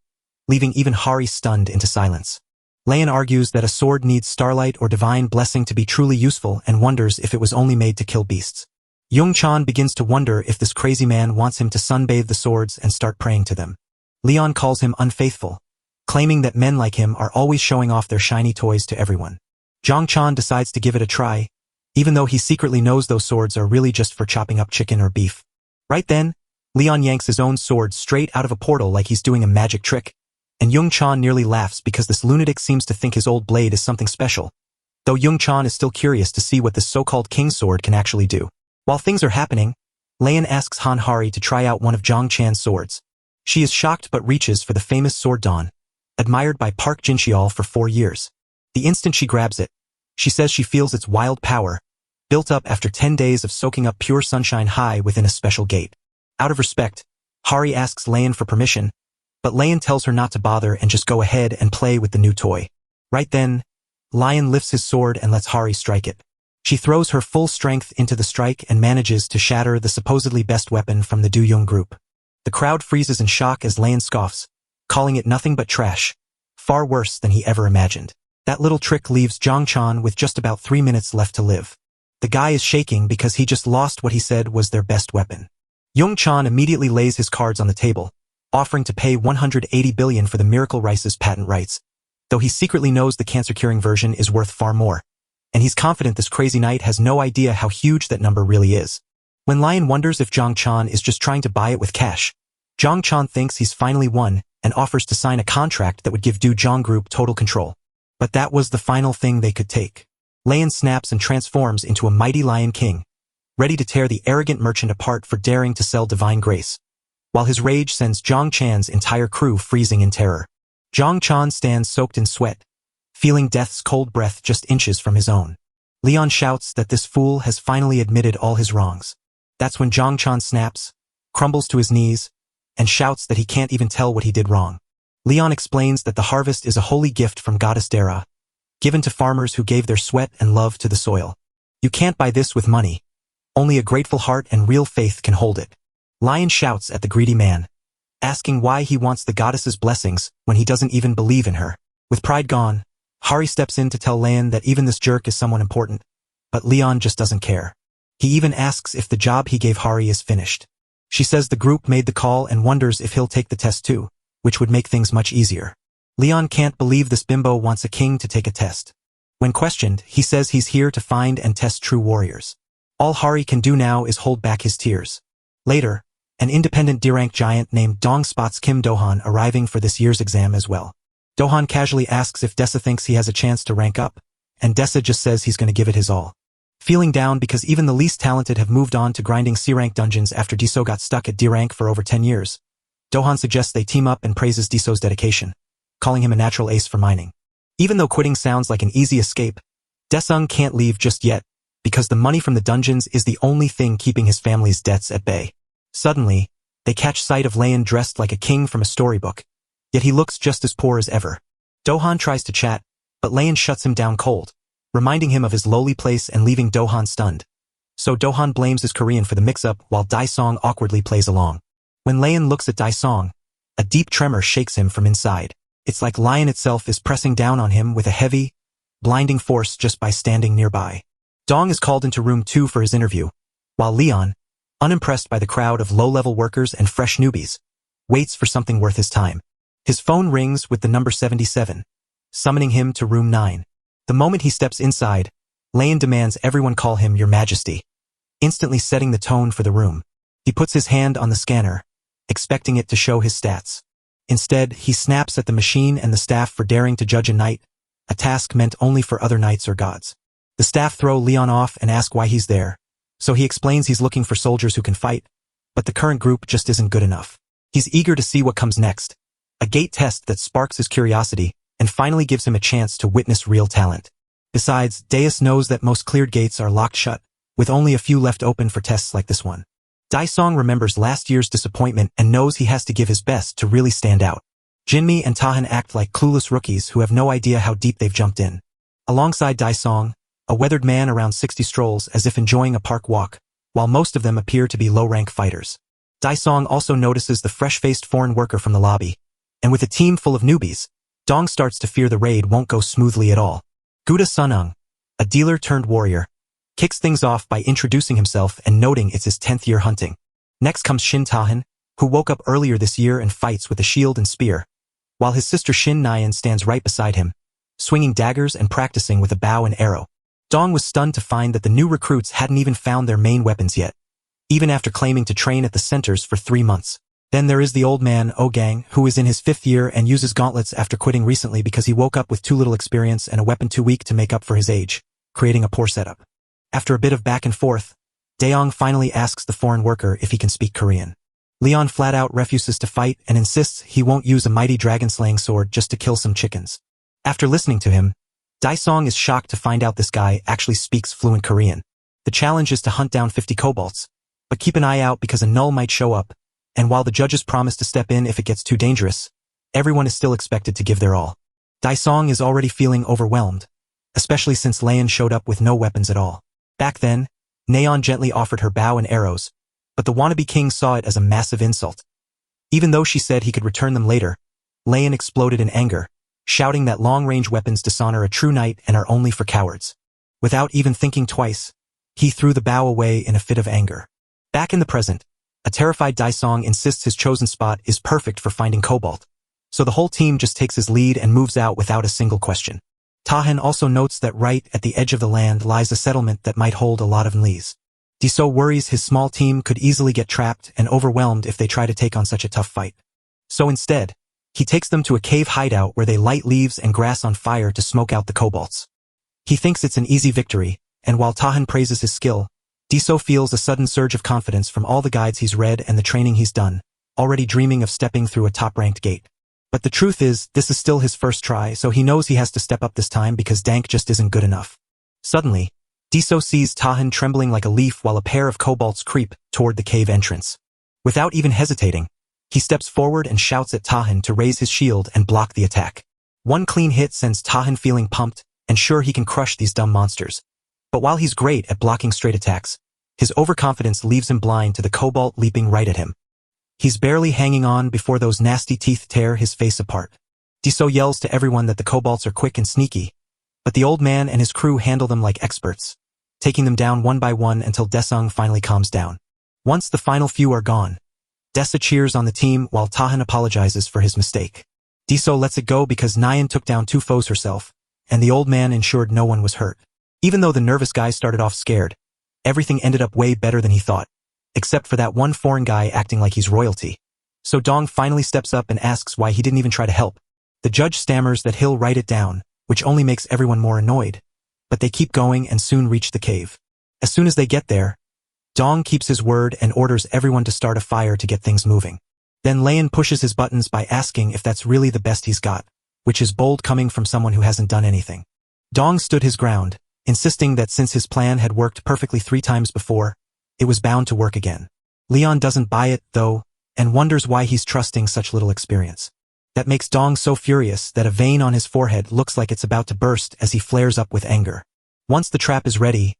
leaving even Hari stunned into silence. Lion argues that a sword needs starlight or divine blessing to be truly useful and wonders if it was only made to kill beasts. Yung Chan begins to wonder if this crazy man wants him to sunbathe the swords and start praying to them. Leon calls him unfaithful, claiming that men like him are always showing off their shiny toys to everyone. Zhang Chan decides to give it a try, even though he secretly knows those swords are really just for chopping up chicken or beef. Right then, Leon yanks his own sword straight out of a portal like he's doing a magic trick, and Yung Chan nearly laughs because this lunatic seems to think his old blade is something special, though Yung Chan is still curious to see what this so-called king sword can actually do. While things are happening, Lion asks Han Hari to try out one of Zhang Chan's swords. She is shocked but reaches for the famous sword Dawn, admired by Park Jinxial for 4 years. The instant she grabs it, she says she feels its wild power, built up after 10 days of soaking up pure sunshine high within a special gate. Out of respect, Hari asks Lion for permission, but Lion tells her not to bother and just go ahead and play with the new toy. Right then, Lion lifts his sword and lets Hari strike it. She throws her full strength into the strike and manages to shatter the supposedly best weapon from the Du Yung group. The crowd freezes in shock as Lion scoffs, calling it nothing but trash, far worse than he ever imagined. That little trick leaves Zhang Chan with just about 3 minutes left to live. The guy is shaking because he just lost what he said was their best weapon. Yung Chan immediately lays his cards on the table, offering to pay 180 billion for the Miracle Rice's patent rights, though he secretly knows the cancer-curing version is worth far more, and he's confident this crazy knight has no idea how huge that number really is. When Lion wonders if Zhang Chan is just trying to buy it with cash, Zhang Chan thinks he's finally won and offers to sign a contract that would give Du Zhang Group total control. But that was the final thing they could take. Lion snaps and transforms into a mighty Lion King, ready to tear the arrogant merchant apart for daring to sell divine grace, while his rage sends Zhang Chan's entire crew freezing in terror. Zhang Chan stands soaked in sweat, feeling death's cold breath just inches from his own. Leon shouts that this fool has finally admitted all his wrongs. That's when Zhang Chan snaps, crumbles to his knees, and shouts that he can't even tell what he did wrong. Leon explains that the harvest is a holy gift from Goddess Dara, given to farmers who gave their sweat and love to the soil. You can't buy this with money. Only a grateful heart and real faith can hold it. Lion shouts at the greedy man, asking why he wants the goddess's blessings when he doesn't even believe in her. With pride gone, Hari steps in to tell Lion that even this jerk is someone important, but Leon just doesn't care. He even asks if the job he gave Hari is finished. She says the group made the call and wonders if he'll take the test too, which would make things much easier. Leon can't believe this bimbo wants a king to take a test. When questioned, he says he's here to find and test true warriors. All Hari can do now is hold back his tears. Later, an independent D-rank giant named Dong spots Kim Dohan arriving for this year's exam as well. Dohan casually asks if Dessa thinks he has a chance to rank up, and Dessa just says he's going to give it his all. Feeling down because even the least talented have moved on to grinding C-rank dungeons after Diso got stuck at D-rank for over 10 years, Dohan suggests they team up and praises Diso's dedication, calling him a natural ace for mining. Even though quitting sounds like an easy escape, Desung can't leave just yet, because the money from the dungeons is the only thing keeping his family's debts at bay. Suddenly, they catch sight of Lion dressed like a king from a storybook, yet he looks just as poor as ever. Dohan tries to chat, but Lion shuts him down cold, reminding him of his lowly place and leaving Dohan stunned. So Dohan blames his Korean for the mix-up while Daesong awkwardly plays along. When Lion looks at Daesong, a deep tremor shakes him from inside. It's like Lion itself is pressing down on him with a heavy, blinding force just by standing nearby. Dong is called into room 2 for his interview, while Leon, unimpressed by the crowd of low-level workers and fresh newbies, waits for something worth his time. His phone rings with the number 77, summoning him to room 9. The moment he steps inside, Leon demands everyone call him Your Majesty, instantly setting the tone for the room. He puts his hand on the scanner, expecting it to show his stats. Instead, he snaps at the machine and the staff for daring to judge a knight, a task meant only for other knights or gods. The staff throw Leon off and ask why he's there, so he explains he's looking for soldiers who can fight, but the current group just isn't good enough. He's eager to see what comes next, a gate test that sparks his curiosity and finally gives him a chance to witness real talent. Besides, Deus knows that most cleared gates are locked shut, with only a few left open for tests like this one. Daisong remembers last year's disappointment and knows he has to give his best to really stand out. Jinmi and Tahan act like clueless rookies who have no idea how deep they've jumped in. Alongside Daisong, a weathered man around 60 strolls as if enjoying a park walk, while most of them appear to be low-rank fighters. Daisong also notices the fresh-faced foreign worker from the lobby, and with a team full of newbies, Dong starts to fear the raid won't go smoothly at all. Guda Sunung, a dealer-turned-warrior, kicks things off by introducing himself and noting it's his 10th year hunting. Next comes Shin Tahan, who woke up earlier this year and fights with a shield and spear, while his sister Shin Nyan stands right beside him, swinging daggers and practicing with a bow and arrow. Dong was stunned to find that the new recruits hadn't even found their main weapons yet, even after claiming to train at the centers for 3 months. Then there is the old man, Ogang, who is in his 5th year and uses gauntlets after quitting recently because he woke up with too little experience and a weapon too weak to make up for his age, creating a poor setup. After a bit of back and forth, Daeong finally asks the foreign worker if he can speak Korean. Leon flat out refuses to fight and insists he won't use a mighty dragon-slaying sword just to kill some chickens. After listening to him, Daesong is shocked to find out this guy actually speaks fluent Korean. The challenge is to hunt down 50 kobolds, but keep an eye out because a null might show up, and while the judges promise to step in if it gets too dangerous, everyone is still expected to give their all. Daesong is already feeling overwhelmed, especially since Leon showed up with no weapons at all. Back then, Neon gently offered her bow and arrows, but the wannabe king saw it as a massive insult. Even though she said he could return them later, Leon exploded in anger, shouting that long-range weapons dishonor a true knight and are only for cowards. Without even thinking twice, he threw the bow away in a fit of anger. Back in the present, a terrified Daesong insists his chosen spot is perfect for finding cobalt, so the whole team just takes his lead and moves out without a single question. Tahan also notes that right at the edge of the land lies a settlement that might hold a lot of Nlees. Diso worries his small team could easily get trapped and overwhelmed if they try to take on such a tough fight. So instead, he takes them to a cave hideout where they light leaves and grass on fire to smoke out the kobolds. He thinks it's an easy victory, and while Tahan praises his skill, Diso feels a sudden surge of confidence from all the guides he's read and the training he's done, already dreaming of stepping through a top-ranked gate. But the truth is, this is still his first try, so he knows he has to step up this time because Dank just isn't good enough. Suddenly, Diso sees Tahan trembling like a leaf while a pair of kobolds creep toward the cave entrance. Without even hesitating, he steps forward and shouts at Tahan to raise his shield and block the attack. One clean hit sends Tahan feeling pumped and sure he can crush these dumb monsters. But while he's great at blocking straight attacks, his overconfidence leaves him blind to the kobold leaping right at him. He's barely hanging on before those nasty teeth tear his face apart. Diso yells to everyone that the kobolds are quick and sneaky, but the old man and his crew handle them like experts, taking them down one by one until Desung finally calms down. Once the final few are gone, Dessa cheers on the team while Tahan apologizes for his mistake. Diso lets it go because Nyan took down 2 foes herself, and the old man ensured no one was hurt. Even though the nervous guy started off scared, everything ended up way better than he thought, except for that one foreign guy acting like he's royalty. So Dong finally steps up and asks why he didn't even try to help. The judge stammers that he'll write it down, which only makes everyone more annoyed, but they keep going and soon reach the cave. As soon as they get there, Dong keeps his word and orders everyone to start a fire to get things moving. Then Leon pushes his buttons by asking if that's really the best he's got, which is bold coming from someone who hasn't done anything. Dong stood his ground, insisting that since his plan had worked perfectly 3 times before, it was bound to work again. Leon doesn't buy it, though, and wonders why he's trusting such little experience. That makes Dong so furious that a vein on his forehead looks like it's about to burst as he flares up with anger. Once the trap is ready,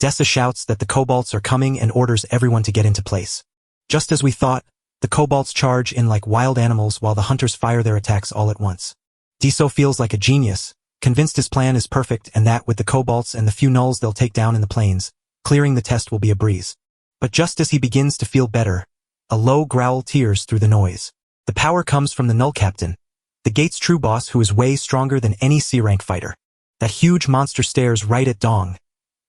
Dessa shouts that the kobolds are coming and orders everyone to get into place. Just as we thought, the kobolds charge in like wild animals while the hunters fire their attacks all at once. Diso feels like a genius, convinced his plan is perfect and that with the kobolds and the few nulls they'll take down in the plains, clearing the test will be a breeze. But just as he begins to feel better, a low growl tears through the noise. The power comes from the null captain, the gate's true boss who is way stronger than any C-rank fighter. That huge monster stares right at Dong,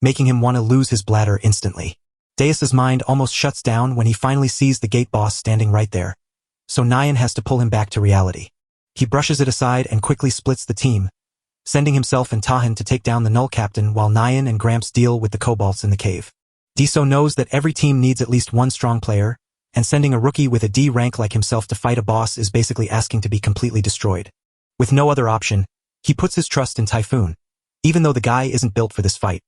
making him want to lose his bladder instantly. Deus's mind almost shuts down when he finally sees the gate boss standing right there, so Nyan has to pull him back to reality. He brushes it aside and quickly splits the team, sending himself and Tahan to take down the null captain while Nyan and Gramps deal with the kobolds in the cave. Diso knows that every team needs at least one strong player, and sending a rookie with a D rank like himself to fight a boss is basically asking to be completely destroyed. With no other option, he puts his trust in Typhoon, even though the guy isn't built for this fight.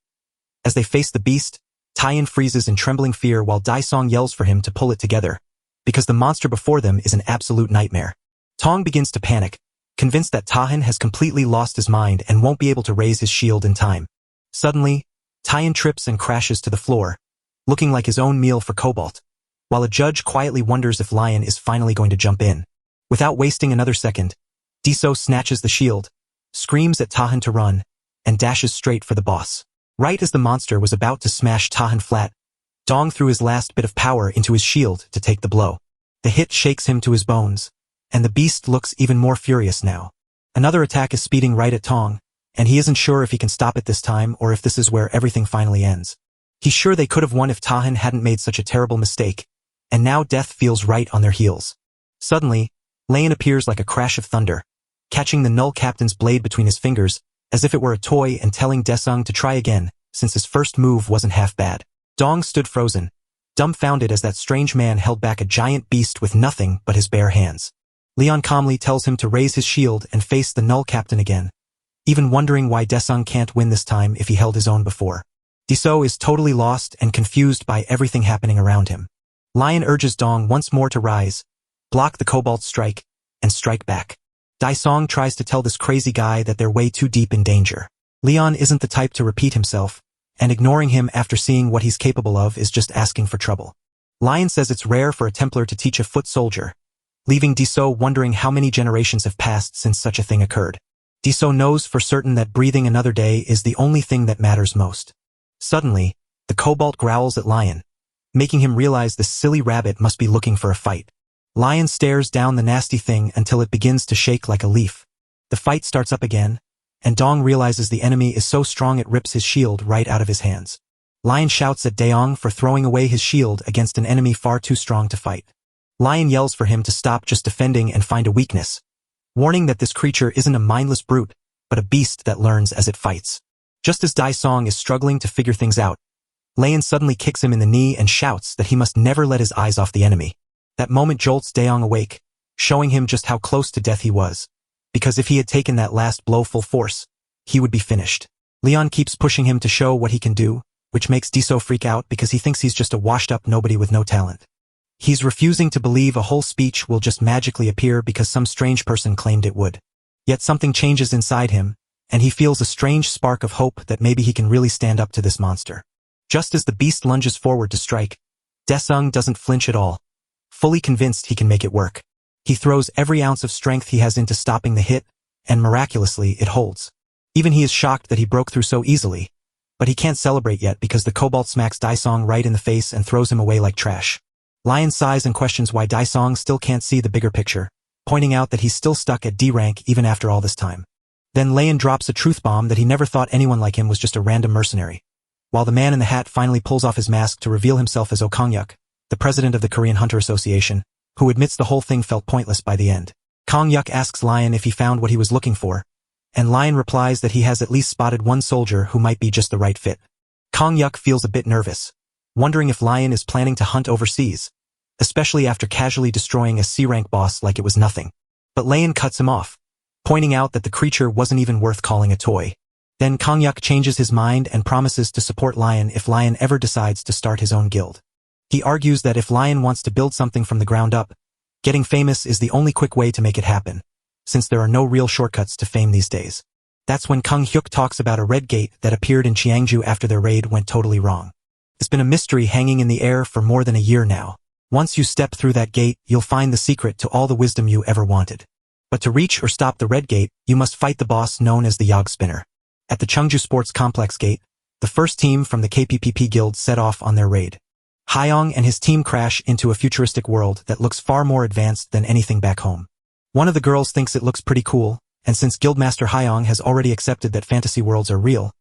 As they face the beast, Taiyin freezes in trembling fear while Daisong yells for him to pull it together, because the monster before them is an absolute nightmare. Tong begins to panic, convinced that Tahan has completely lost his mind and won't be able to raise his shield in time. Suddenly, Taiyin trips and crashes to the floor, looking like his own meal for Cobalt, while a judge quietly wonders if Lion is finally going to jump in. Without wasting another second, Diso snatches the shield, screams at Tahan to run, and dashes straight for the boss. Right as the monster was about to smash Tahan flat, Dong threw his last bit of power into his shield to take the blow. The hit shakes him to his bones, and the beast looks even more furious now. Another attack is speeding right at Tong, and he isn't sure if he can stop it this time or if this is where everything finally ends. He's sure they could have won if Tahan hadn't made such a terrible mistake, and now death feels right on their heels. Suddenly, Lion appears like a crash of thunder, catching the null captain's blade between his fingers, as if it were a toy and telling Desung to try again, since his first move wasn't half bad. Dong stood frozen, dumbfounded as that strange man held back a giant beast with nothing but his bare hands. Leon calmly tells him to raise his shield and face the null captain again, even wondering why Desung can't win this time if he held his own before. Diso is totally lost and confused by everything happening around him. Lion urges Dong once more to rise, block the Cobalt strike, and strike back. Daisong tries to tell this crazy guy that they're way too deep in danger. Leon isn't the type to repeat himself, and ignoring him after seeing what he's capable of is just asking for trouble. Lion says it's rare for a Templar to teach a foot soldier, leaving Diso wondering how many generations have passed since such a thing occurred. Diso knows for certain that breathing another day is the only thing that matters most. Suddenly, the Cobalt growls at Lion, making him realize this silly rabbit must be looking for a fight. Lion stares down the nasty thing until it begins to shake like a leaf. The fight starts up again, and Dong realizes the enemy is so strong it rips his shield right out of his hands. Lion shouts at Daong for throwing away his shield against an enemy far too strong to fight. Lion yells for him to stop just defending and find a weakness, warning that this creature isn't a mindless brute, but a beast that learns as it fights. Just as Daisong is struggling to figure things out, Lion suddenly kicks him in the knee and shouts that he must never let his eyes off the enemy. That moment jolts Daong awake, showing him just how close to death he was, because if he had taken that last blow full force, he would be finished. Leon keeps pushing him to show what he can do, which makes Diso freak out because he thinks he's just a washed-up nobody with no talent. He's refusing to believe a whole speech will just magically appear because some strange person claimed it would. Yet something changes inside him, and he feels a strange spark of hope that maybe he can really stand up to this monster. Just as the beast lunges forward to strike, Desung doesn't flinch at all, fully convinced he can make it work. He throws every ounce of strength he has into stopping the hit, and miraculously it holds. Even he is shocked that he broke through so easily, but he can't celebrate yet because the Cobalt smacks Daisong right in the face and throws him away like trash. Lion sighs and questions why Daisong still can't see the bigger picture, pointing out that he's still stuck at D rank even after all this time. Then Lion drops a truth bomb that he never thought anyone like him was just a random mercenary, while the man in the hat finally pulls off his mask to reveal himself as Oh Kang-yuk, the president of the Korean Hunter Association, who admits the whole thing felt pointless by the end. Kang-yuk asks Lion if he found what he was looking for, and Lion replies that he has at least spotted one soldier who might be just the right fit. Kang-yuk feels a bit nervous, wondering if Lion is planning to hunt overseas, especially after casually destroying a C-rank boss like it was nothing. But Lion cuts him off, pointing out that the creature wasn't even worth calling a toy. Then Kang-yuk changes his mind and promises to support Lion if Lion ever decides to start his own guild. He argues that if Lion wants to build something from the ground up, getting famous is the only quick way to make it happen, since there are no real shortcuts to fame these days. That's when Kang-hyuk talks about a red gate that appeared in Cheongju after their raid went totally wrong. It's been a mystery hanging in the air for more than a year now. Once you step through that gate, you'll find the secret to all the wisdom you ever wanted. But to reach or stop the red gate, you must fight the boss known as the Yag Spinner. At the Cheongju Sports Complex gate, the first team from the KPPP Guild set off on their raid. Hyung and his team crash into a futuristic world that looks far more advanced than anything back home. One of the girls thinks it looks pretty cool, and since Guildmaster Hyung has already accepted that fantasy worlds are real,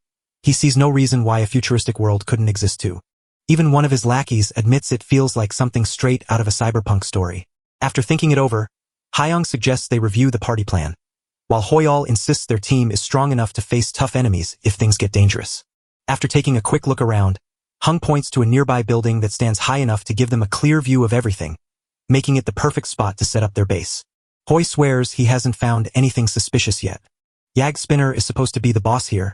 he sees no reason why a futuristic world couldn't exist too. Even one of his lackeys admits it feels like something straight out of a cyberpunk story. After thinking it over, Hyung suggests they review the party plan, while Hoyal insists their team is strong enough to face tough enemies if things get dangerous. After taking a quick look around, Hung points to a nearby building that stands high enough to give them a clear view of everything, making it the perfect spot to set up their base. Hoy swears he hasn't found anything suspicious yet. Yag Spinner is supposed to be the boss here,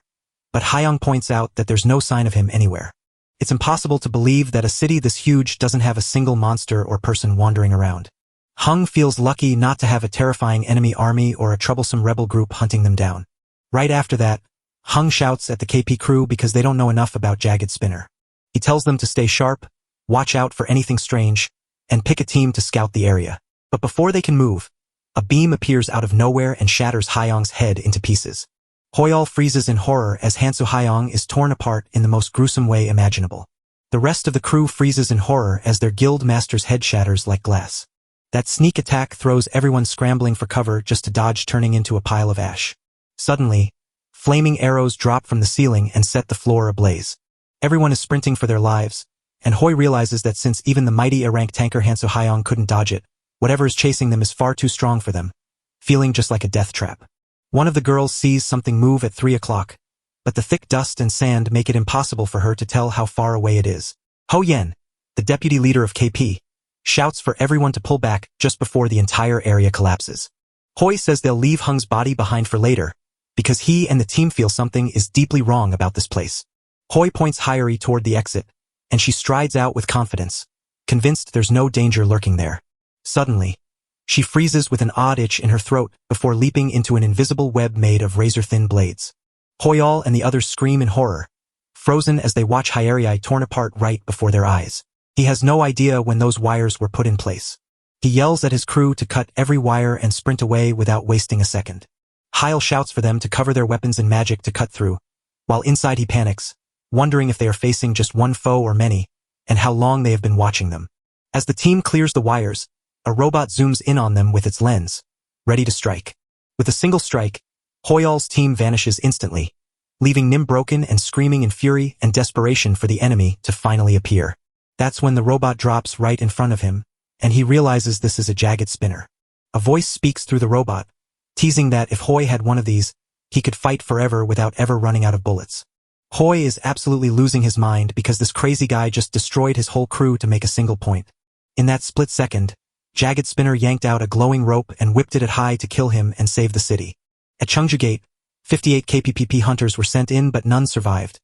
but Hyung points out that there's no sign of him anywhere. It's impossible to believe that a city this huge doesn't have a single monster or person wandering around. Hung feels lucky not to have a terrifying enemy army or a troublesome rebel group hunting them down. Right after that, Hung shouts at the KP crew because they don't know enough about Jagged Spinner. He tells them to stay sharp, watch out for anything strange, and pick a team to scout the area. But before they can move, a beam appears out of nowhere and shatters Hyung's head into pieces. Hoyal freezes in horror as Hansu Hyung is torn apart in the most gruesome way imaginable. The rest of the crew freezes in horror as their guild master's head shatters like glass. That sneak attack throws everyone scrambling for cover just to dodge turning into a pile of ash. Suddenly, flaming arrows drop from the ceiling and set the floor ablaze. Everyone is sprinting for their lives, and Hoy realizes that since even the mighty A-rank tanker Hansu Hyung couldn't dodge it, whatever is chasing them is far too strong for them, feeling just like a death trap. One of the girls sees something move at 3 o'clock, but the thick dust and sand make it impossible for her to tell how far away it is. Ho Yen, the deputy leader of KP, shouts for everyone to pull back just before the entire area collapses. Hoy says they'll leave Hung's body behind for later, because he and the team feel something is deeply wrong about this place. Hoy points Hyuri toward the exit, and she strides out with confidence, convinced there's no danger lurking there. Suddenly, she freezes with an odd itch in her throat before leaping into an invisible web made of razor-thin blades. Hoyal and the others scream in horror, frozen as they watch Hyuri torn apart right before their eyes. He has no idea when those wires were put in place. He yells at his crew to cut every wire and sprint away without wasting a second. Hyle shouts for them to cover their weapons and magic to cut through, while inside he panics, wondering if they are facing just one foe or many, and how long they have been watching them. As the team clears the wires, a robot zooms in on them with its lens, ready to strike. With a single strike, Hoyal's team vanishes instantly, leaving Nim broken and screaming in fury and desperation for the enemy to finally appear. That's when the robot drops right in front of him, and he realizes this is a Jagged Spinner. A voice speaks through the robot, teasing that if Hoy had one of these, he could fight forever without ever running out of bullets. Hoy is absolutely losing his mind because this crazy guy just destroyed his whole crew to make a single point. In that split second, Jagged Spinner yanked out a glowing rope and whipped it at high to kill him and save the city. At Cheongju Gate, 58 KPPP hunters were sent in but none survived,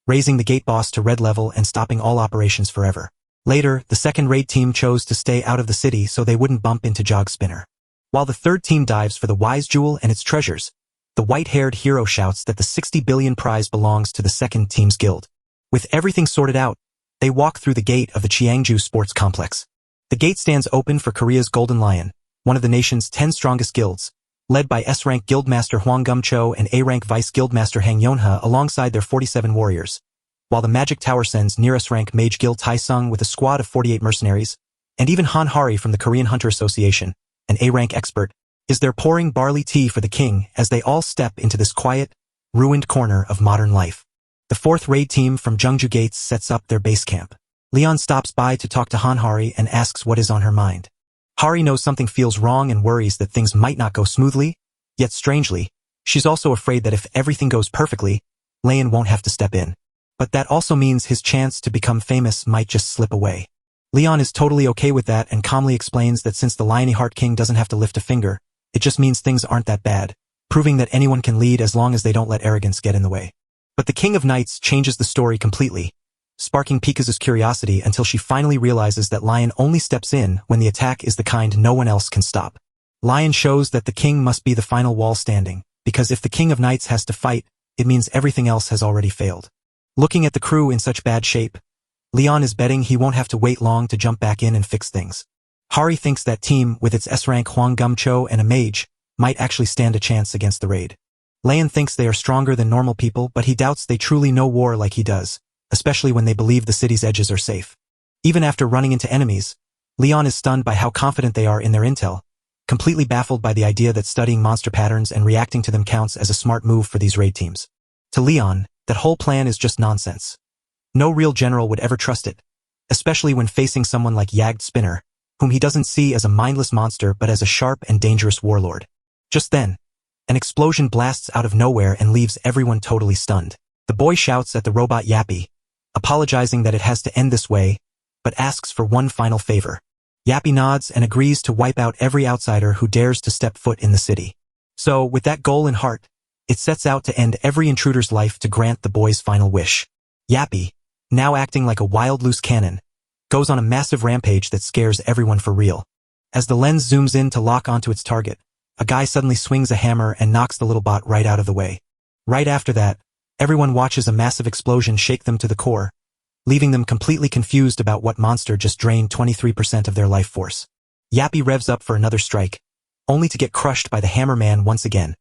raising the gate boss to red level and stopping all operations forever. Later, the second raid team chose to stay out of the city so they wouldn't bump into Yag Spinner. While the third team dives for the Wise Jewel and its treasures, the white-haired hero shouts that the 60 billion prize belongs to the second team's guild. With everything sorted out, they walk through the gate of the Cheongju Sports Complex. The gate stands open for Korea's Golden Lion, one of the nation's 10 strongest guilds, led by S-rank Guildmaster Hwang Gum-cho and A-rank Vice Guildmaster Hang Yonha alongside their 47 warriors, while the Magic Tower sends nearest rank Mage Guild Tai-sung with a squad of 48 mercenaries, and even Han Hari from the Korean Hunter Association, an A-rank expert, is there pouring barley tea for the king as they all step into this quiet, ruined corner of modern life. The fourth raid team from Jeongju Gates sets up their base camp. Leon stops by to talk to Han Hari and asks what is on her mind. Hari knows something feels wrong and worries that things might not go smoothly, yet strangely, she's also afraid that if everything goes perfectly, Leon won't have to step in. But that also means his chance to become famous might just slip away. Leon is totally okay with that and calmly explains that since the Liony Heart King doesn't have to lift a finger, it just means things aren't that bad, proving that anyone can lead as long as they don't let arrogance get in the way. But the King of Knights changes the story completely, sparking Pikazu's curiosity until she finally realizes that Lion only steps in when the attack is the kind no one else can stop. Lion shows that the king must be the final wall standing, because if the King of Knights has to fight, it means everything else has already failed. Looking at the crew in such bad shape, Leon is betting he won't have to wait long to jump back in and fix things. Hari thinks that team, with its S-rank Hwang Gum-cho and a mage, might actually stand a chance against the raid. Leon thinks they are stronger than normal people, but he doubts they truly know war like he does, especially when they believe the city's edges are safe. Even after running into enemies, Leon is stunned by how confident they are in their intel, completely baffled by the idea that studying monster patterns and reacting to them counts as a smart move for these raid teams. To Leon, that whole plan is just nonsense. No real general would ever trust it, especially when facing someone like Yag Spinner, whom he doesn't see as a mindless monster but as a sharp and dangerous warlord. Just then, an explosion blasts out of nowhere and leaves everyone totally stunned. The boy shouts at the robot Yappy, apologizing that it has to end this way, but asks for one final favor. Yappy nods and agrees to wipe out every outsider who dares to step foot in the city. So, with that goal in heart, it sets out to end every intruder's life to grant the boy's final wish. Yappy, now acting like a wild loose cannon, goes on a massive rampage that scares everyone for real. As the lens zooms in to lock onto its target, a guy suddenly swings a hammer and knocks the little bot right out of the way. Right after that, everyone watches a massive explosion shake them to the core, leaving them completely confused about what monster just drained 23% of their life force. Yappy revs up for another strike, only to get crushed by the hammerman once again,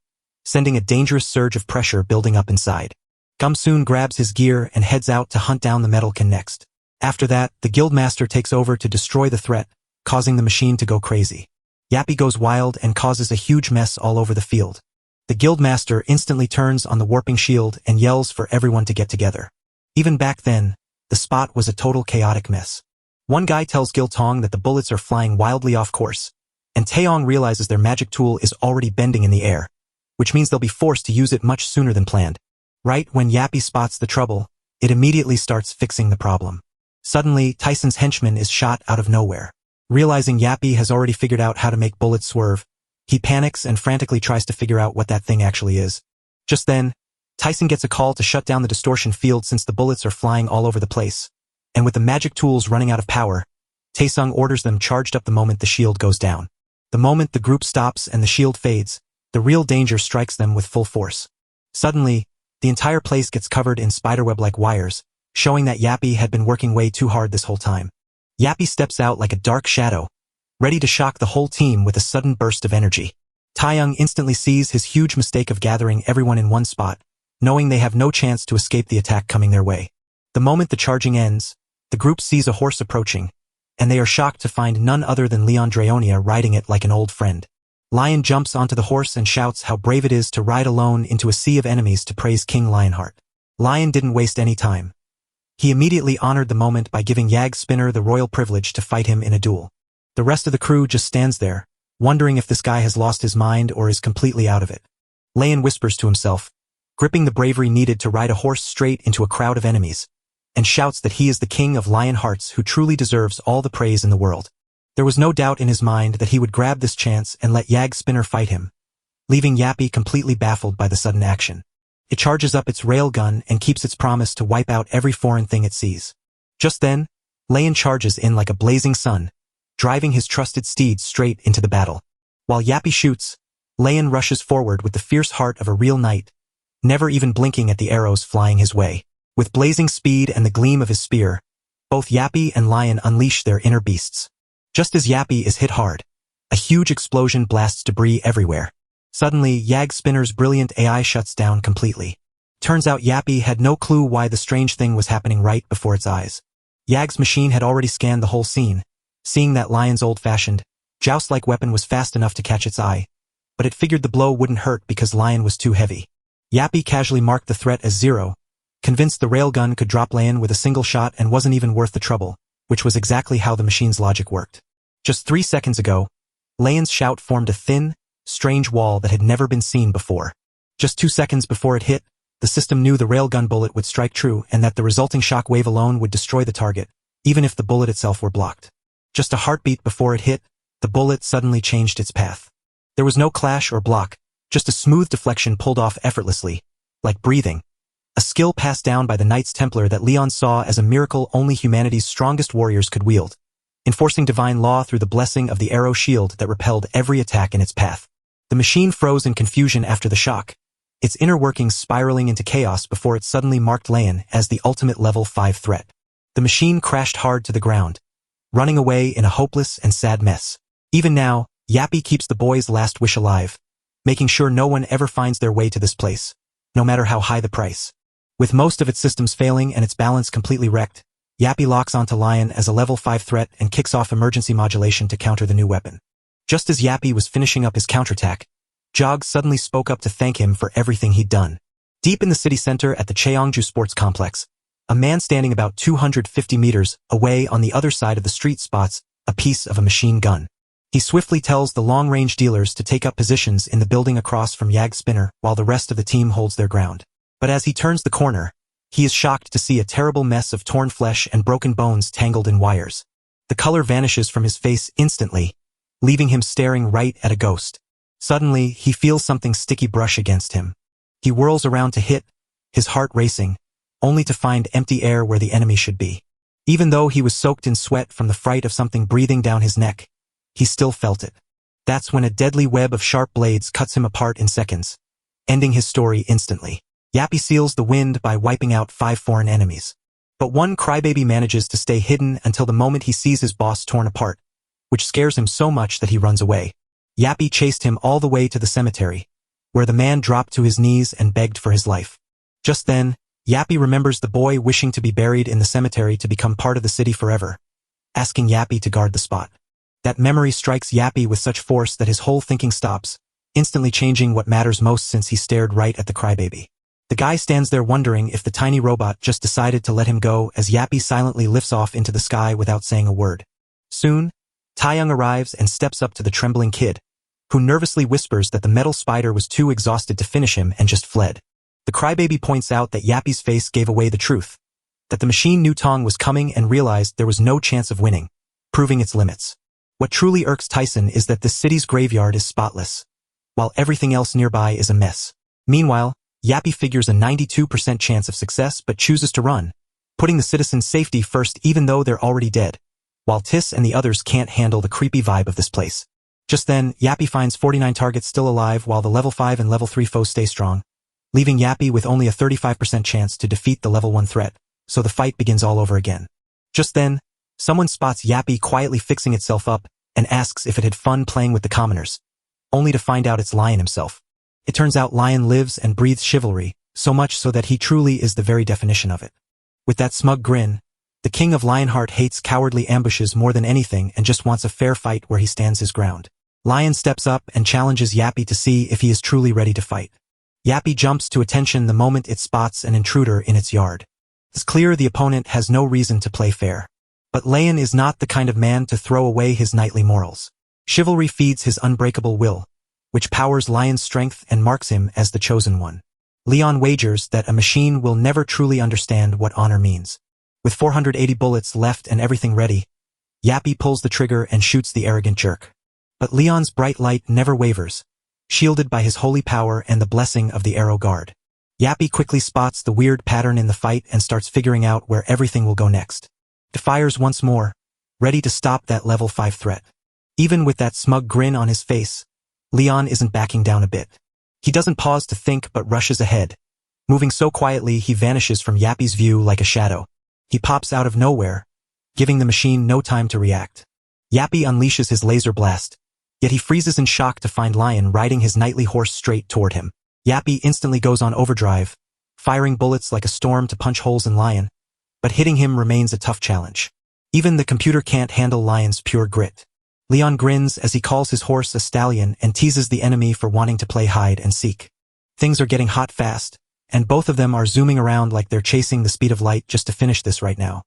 sending a dangerous surge of pressure building up inside. Gum soon grabs his gear and heads out to hunt down the Metalkin next. After that, the guildmaster takes over to destroy the threat, causing the machine to go crazy. Yappy goes wild and causes a huge mess all over the field. The guildmaster instantly turns on the warping shield and yells for everyone to get together. Even back then, the spot was a total chaotic mess. One guy tells Gil Tong that the bullets are flying wildly off course, and Taeyong realizes their magic tool is already bending in the air, which means they'll be forced to use it much sooner than planned. Right when Yappy spots the trouble, it immediately starts fixing the problem. Suddenly, Tyson's henchman is shot out of nowhere. Realizing Yappy has already figured out how to make bullets swerve, he panics and frantically tries to figure out what that thing actually is. Just then, Tyson gets a call to shut down the distortion field since the bullets are flying all over the place, and with the magic tools running out of power, Taesung orders them charged up the moment the shield goes down. The moment the group stops and the shield fades, the real danger strikes them with full force. Suddenly, the entire place gets covered in spiderweb-like wires, showing that Yappy had been working way too hard this whole time. Yappy steps out like a dark shadow, ready to shock the whole team with a sudden burst of energy. Taeyong instantly sees his huge mistake of gathering everyone in one spot, knowing they have no chance to escape the attack coming their way. The moment the charging ends, the group sees a horse approaching, and they are shocked to find none other than Leon Draonia riding it like an old friend. Lion jumps onto the horse and shouts how brave it is to ride alone into a sea of enemies to praise King Lionheart. Lion didn't waste any time. He immediately honored the moment by giving Yag Spinner the royal privilege to fight him in a duel. The rest of the crew just stands there, wondering if this guy has lost his mind or is completely out of it. Leon whispers to himself, gripping the bravery needed to ride a horse straight into a crowd of enemies, and shouts that he is the king of lion hearts who truly deserves all the praise in the world. There was no doubt in his mind that he would grab this chance and let Yag Spinner fight him, leaving Yappy completely baffled by the sudden action. It charges up its railgun and keeps its promise to wipe out every foreign thing it sees. Just then, Leon charges in like a blazing sun, driving his trusted steed straight into the battle. While Yappy shoots, Leon rushes forward with the fierce heart of a real knight, never even blinking at the arrows flying his way. With blazing speed and the gleam of his spear, both Yappy and Lion unleash their inner beasts. Just as Yappy is hit hard, a huge explosion blasts debris everywhere. Suddenly, Yag Spinner's brilliant AI shuts down completely. Turns out Yappy had no clue why the strange thing was happening right before its eyes. Yag's machine had already scanned the whole scene, seeing that Lion's old-fashioned, joust-like weapon was fast enough to catch its eye, but it figured the blow wouldn't hurt because Lion was too heavy. Yappy casually marked the threat as 0, convinced the railgun could drop Lion with a single shot and wasn't even worth the trouble, which was exactly how the machine's logic worked. Just 3 seconds ago, Lion's shout formed a thin, strange wall that had never been seen before. Just 2 seconds before it hit, the system knew the railgun bullet would strike true and that the resulting shock wave alone would destroy the target, even if the bullet itself were blocked. Just a heartbeat before it hit, the bullet suddenly changed its path. There was no clash or block, just a smooth deflection pulled off effortlessly, like breathing. A skill passed down by the Knights Templar that Leon saw as a miracle only humanity's strongest warriors could wield, enforcing divine law through the blessing of the arrow shield that repelled every attack in its path. The machine froze in confusion after the shock, its inner workings spiraling into chaos before it suddenly marked Leon as the ultimate level 5 threat. The machine crashed hard to the ground, running away in a hopeless and sad mess. Even now, Yappy keeps the boy's last wish alive, making sure no one ever finds their way to this place, no matter how high the price. With most of its systems failing and its balance completely wrecked, Yappy locks onto Lion as a level 5 threat and kicks off emergency modulation to counter the new weapon. Just as Yappy was finishing up his counterattack, Jog suddenly spoke up to thank him for everything he'd done. Deep in the city center at the Cheongju Sports Complex, a man standing about 250 meters away on the other side of the street spots a piece of a machine gun. He swiftly tells the long-range dealers to take up positions in the building across from Yag Spinner while the rest of the team holds their ground. But as he turns the corner, he is shocked to see a terrible mess of torn flesh and broken bones tangled in wires. The color vanishes from his face instantly, leaving him staring right at a ghost. Suddenly, he feels something sticky brush against him. He whirls around to hit, his heart racing, only to find empty air where the enemy should be. Even though he was soaked in sweat from the fright of something breathing down his neck, he still felt it. That's when a deadly web of sharp blades cuts him apart in seconds, ending his story instantly. Yappy seals the wind by wiping out 5 foreign enemies. But one crybaby manages to stay hidden until the moment he sees his boss torn apart, which scares him so much that he runs away. Yappy chased him all the way to the cemetery, where the man dropped to his knees and begged for his life. Just then, Yappy remembers the boy wishing to be buried in the cemetery to become part of the city forever, asking Yappy to guard the spot. That memory strikes Yappy with such force that his whole thinking stops, instantly changing what matters most since he stared right at the crybaby. The guy stands there wondering if the tiny robot just decided to let him go as Yappy silently lifts off into the sky without saying a word. Soon, Taeyong arrives and steps up to the trembling kid, who nervously whispers that the metal spider was too exhausted to finish him and just fled. The crybaby points out that Yappy's face gave away the truth, that the machine knew Tong was coming and realized there was no chance of winning, proving its limits. What truly irks Tyson is that this city's graveyard is spotless, while everything else nearby is a mess. Meanwhile, Yappy figures a 92% chance of success but chooses to run, putting the citizens' safety first even though they're already dead, while Tis and the others can't handle the creepy vibe of this place. Just then, Yappy finds 49 targets still alive while the level 5 and level 3 foes stay strong, leaving Yappy with only a 35% chance to defeat the level 1 threat, so the fight begins all over again. Just then, someone spots Yappy quietly fixing itself up and asks if it had fun playing with the commoners, only to find out it's Lion himself. It turns out Lion lives and breathes chivalry, so much so that he truly is the very definition of it. With that smug grin, the king of Lionheart hates cowardly ambushes more than anything and just wants a fair fight where he stands his ground. Lion steps up and challenges Yappy to see if he is truly ready to fight. Yappy jumps to attention the moment it spots an intruder in its yard. It's clear the opponent has no reason to play fair. But Lion is not the kind of man to throw away his knightly morals. Chivalry feeds his unbreakable will, which powers Lion's strength and marks him as the chosen one. Leon wagers that a machine will never truly understand what honor means. With 480 bullets left and everything ready, Yappy pulls the trigger and shoots the arrogant jerk. But Leon's bright light never wavers, shielded by his holy power and the blessing of the arrow guard. Yappy quickly spots the weird pattern in the fight and starts figuring out where everything will go next. He fires once more, ready to stop that level 5 threat. Even with that smug grin on his face, Leon isn't backing down a bit. He doesn't pause to think but rushes ahead. Moving so quietly he vanishes from Yappy's view like a shadow. He pops out of nowhere, giving the machine no time to react. Yappy unleashes his laser blast, yet he freezes in shock to find Lion riding his knightly horse straight toward him. Yappy instantly goes on overdrive, firing bullets like a storm to punch holes in Lion, but hitting him remains a tough challenge. Even the computer can't handle Lion's pure grit. Leon grins as he calls his horse a stallion and teases the enemy for wanting to play hide and seek. Things are getting hot fast, and both of them are zooming around like they're chasing the speed of light just to finish this right now.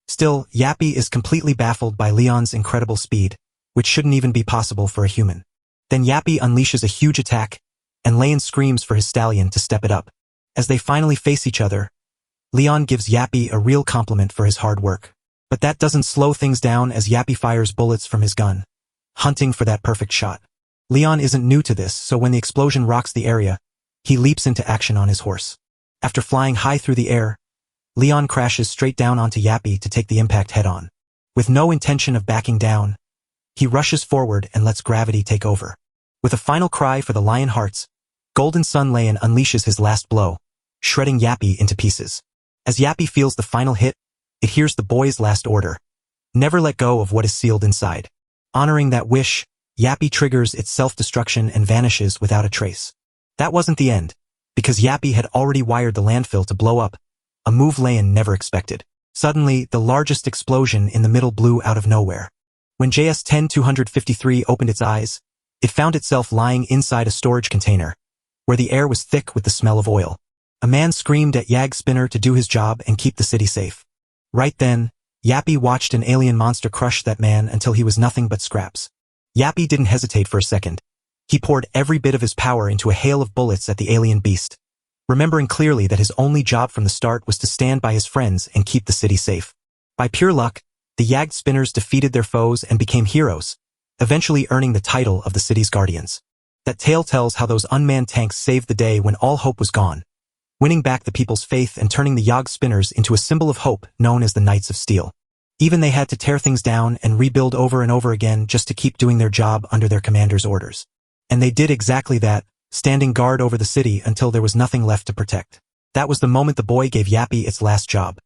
Still, Yappy is completely baffled by Leon's incredible speed, which shouldn't even be possible for a human. Then Yappy unleashes a huge attack, and Leon screams for his stallion to step it up. As they finally face each other, Leon gives Yappy a real compliment for his hard work. But that doesn't slow things down as Yappy fires bullets from his gun, hunting for that perfect shot. Leon isn't new to this, so when the explosion rocks the area, he leaps into action on his horse. After flying high through the air, Leon crashes straight down onto Yappy to take the impact head-on. With no intention of backing down, he rushes forward and lets gravity take over. With a final cry for the lion hearts, Golden Sun Lion unleashes his last blow, shredding Yappy into pieces. As Yappy feels the final hit, it hears the boy's last order. Never let go of what is sealed inside. Honoring that wish, Yappy triggers its self-destruction and vanishes without a trace. That wasn't the end, because Yappy had already wired the landfill to blow up, a move Layan never expected. Suddenly, the largest explosion in the middle blew out of nowhere. When JS-10-253 opened its eyes, it found itself lying inside a storage container, where the air was thick with the smell of oil. A man screamed at Yag Spinner to do his job and keep the city safe. Right then, Yappy watched an alien monster crush that man until he was nothing but scraps. Yappy didn't hesitate for a second. He poured every bit of his power into a hail of bullets at the alien beast, remembering clearly that his only job from the start was to stand by his friends and keep the city safe. By pure luck, the Yag Spinners defeated their foes and became heroes, eventually earning the title of the city's guardians. That tale tells how those unmanned tanks saved the day when all hope was gone, winning back the people's faith and turning the Yag Spinners into a symbol of hope known as the Knights of Steel. Even they had to tear things down and rebuild over and over again just to keep doing their job under their commander's orders. And they did exactly that, standing guard over the city until there was nothing left to protect. That was the moment the boy gave Yappy its last job.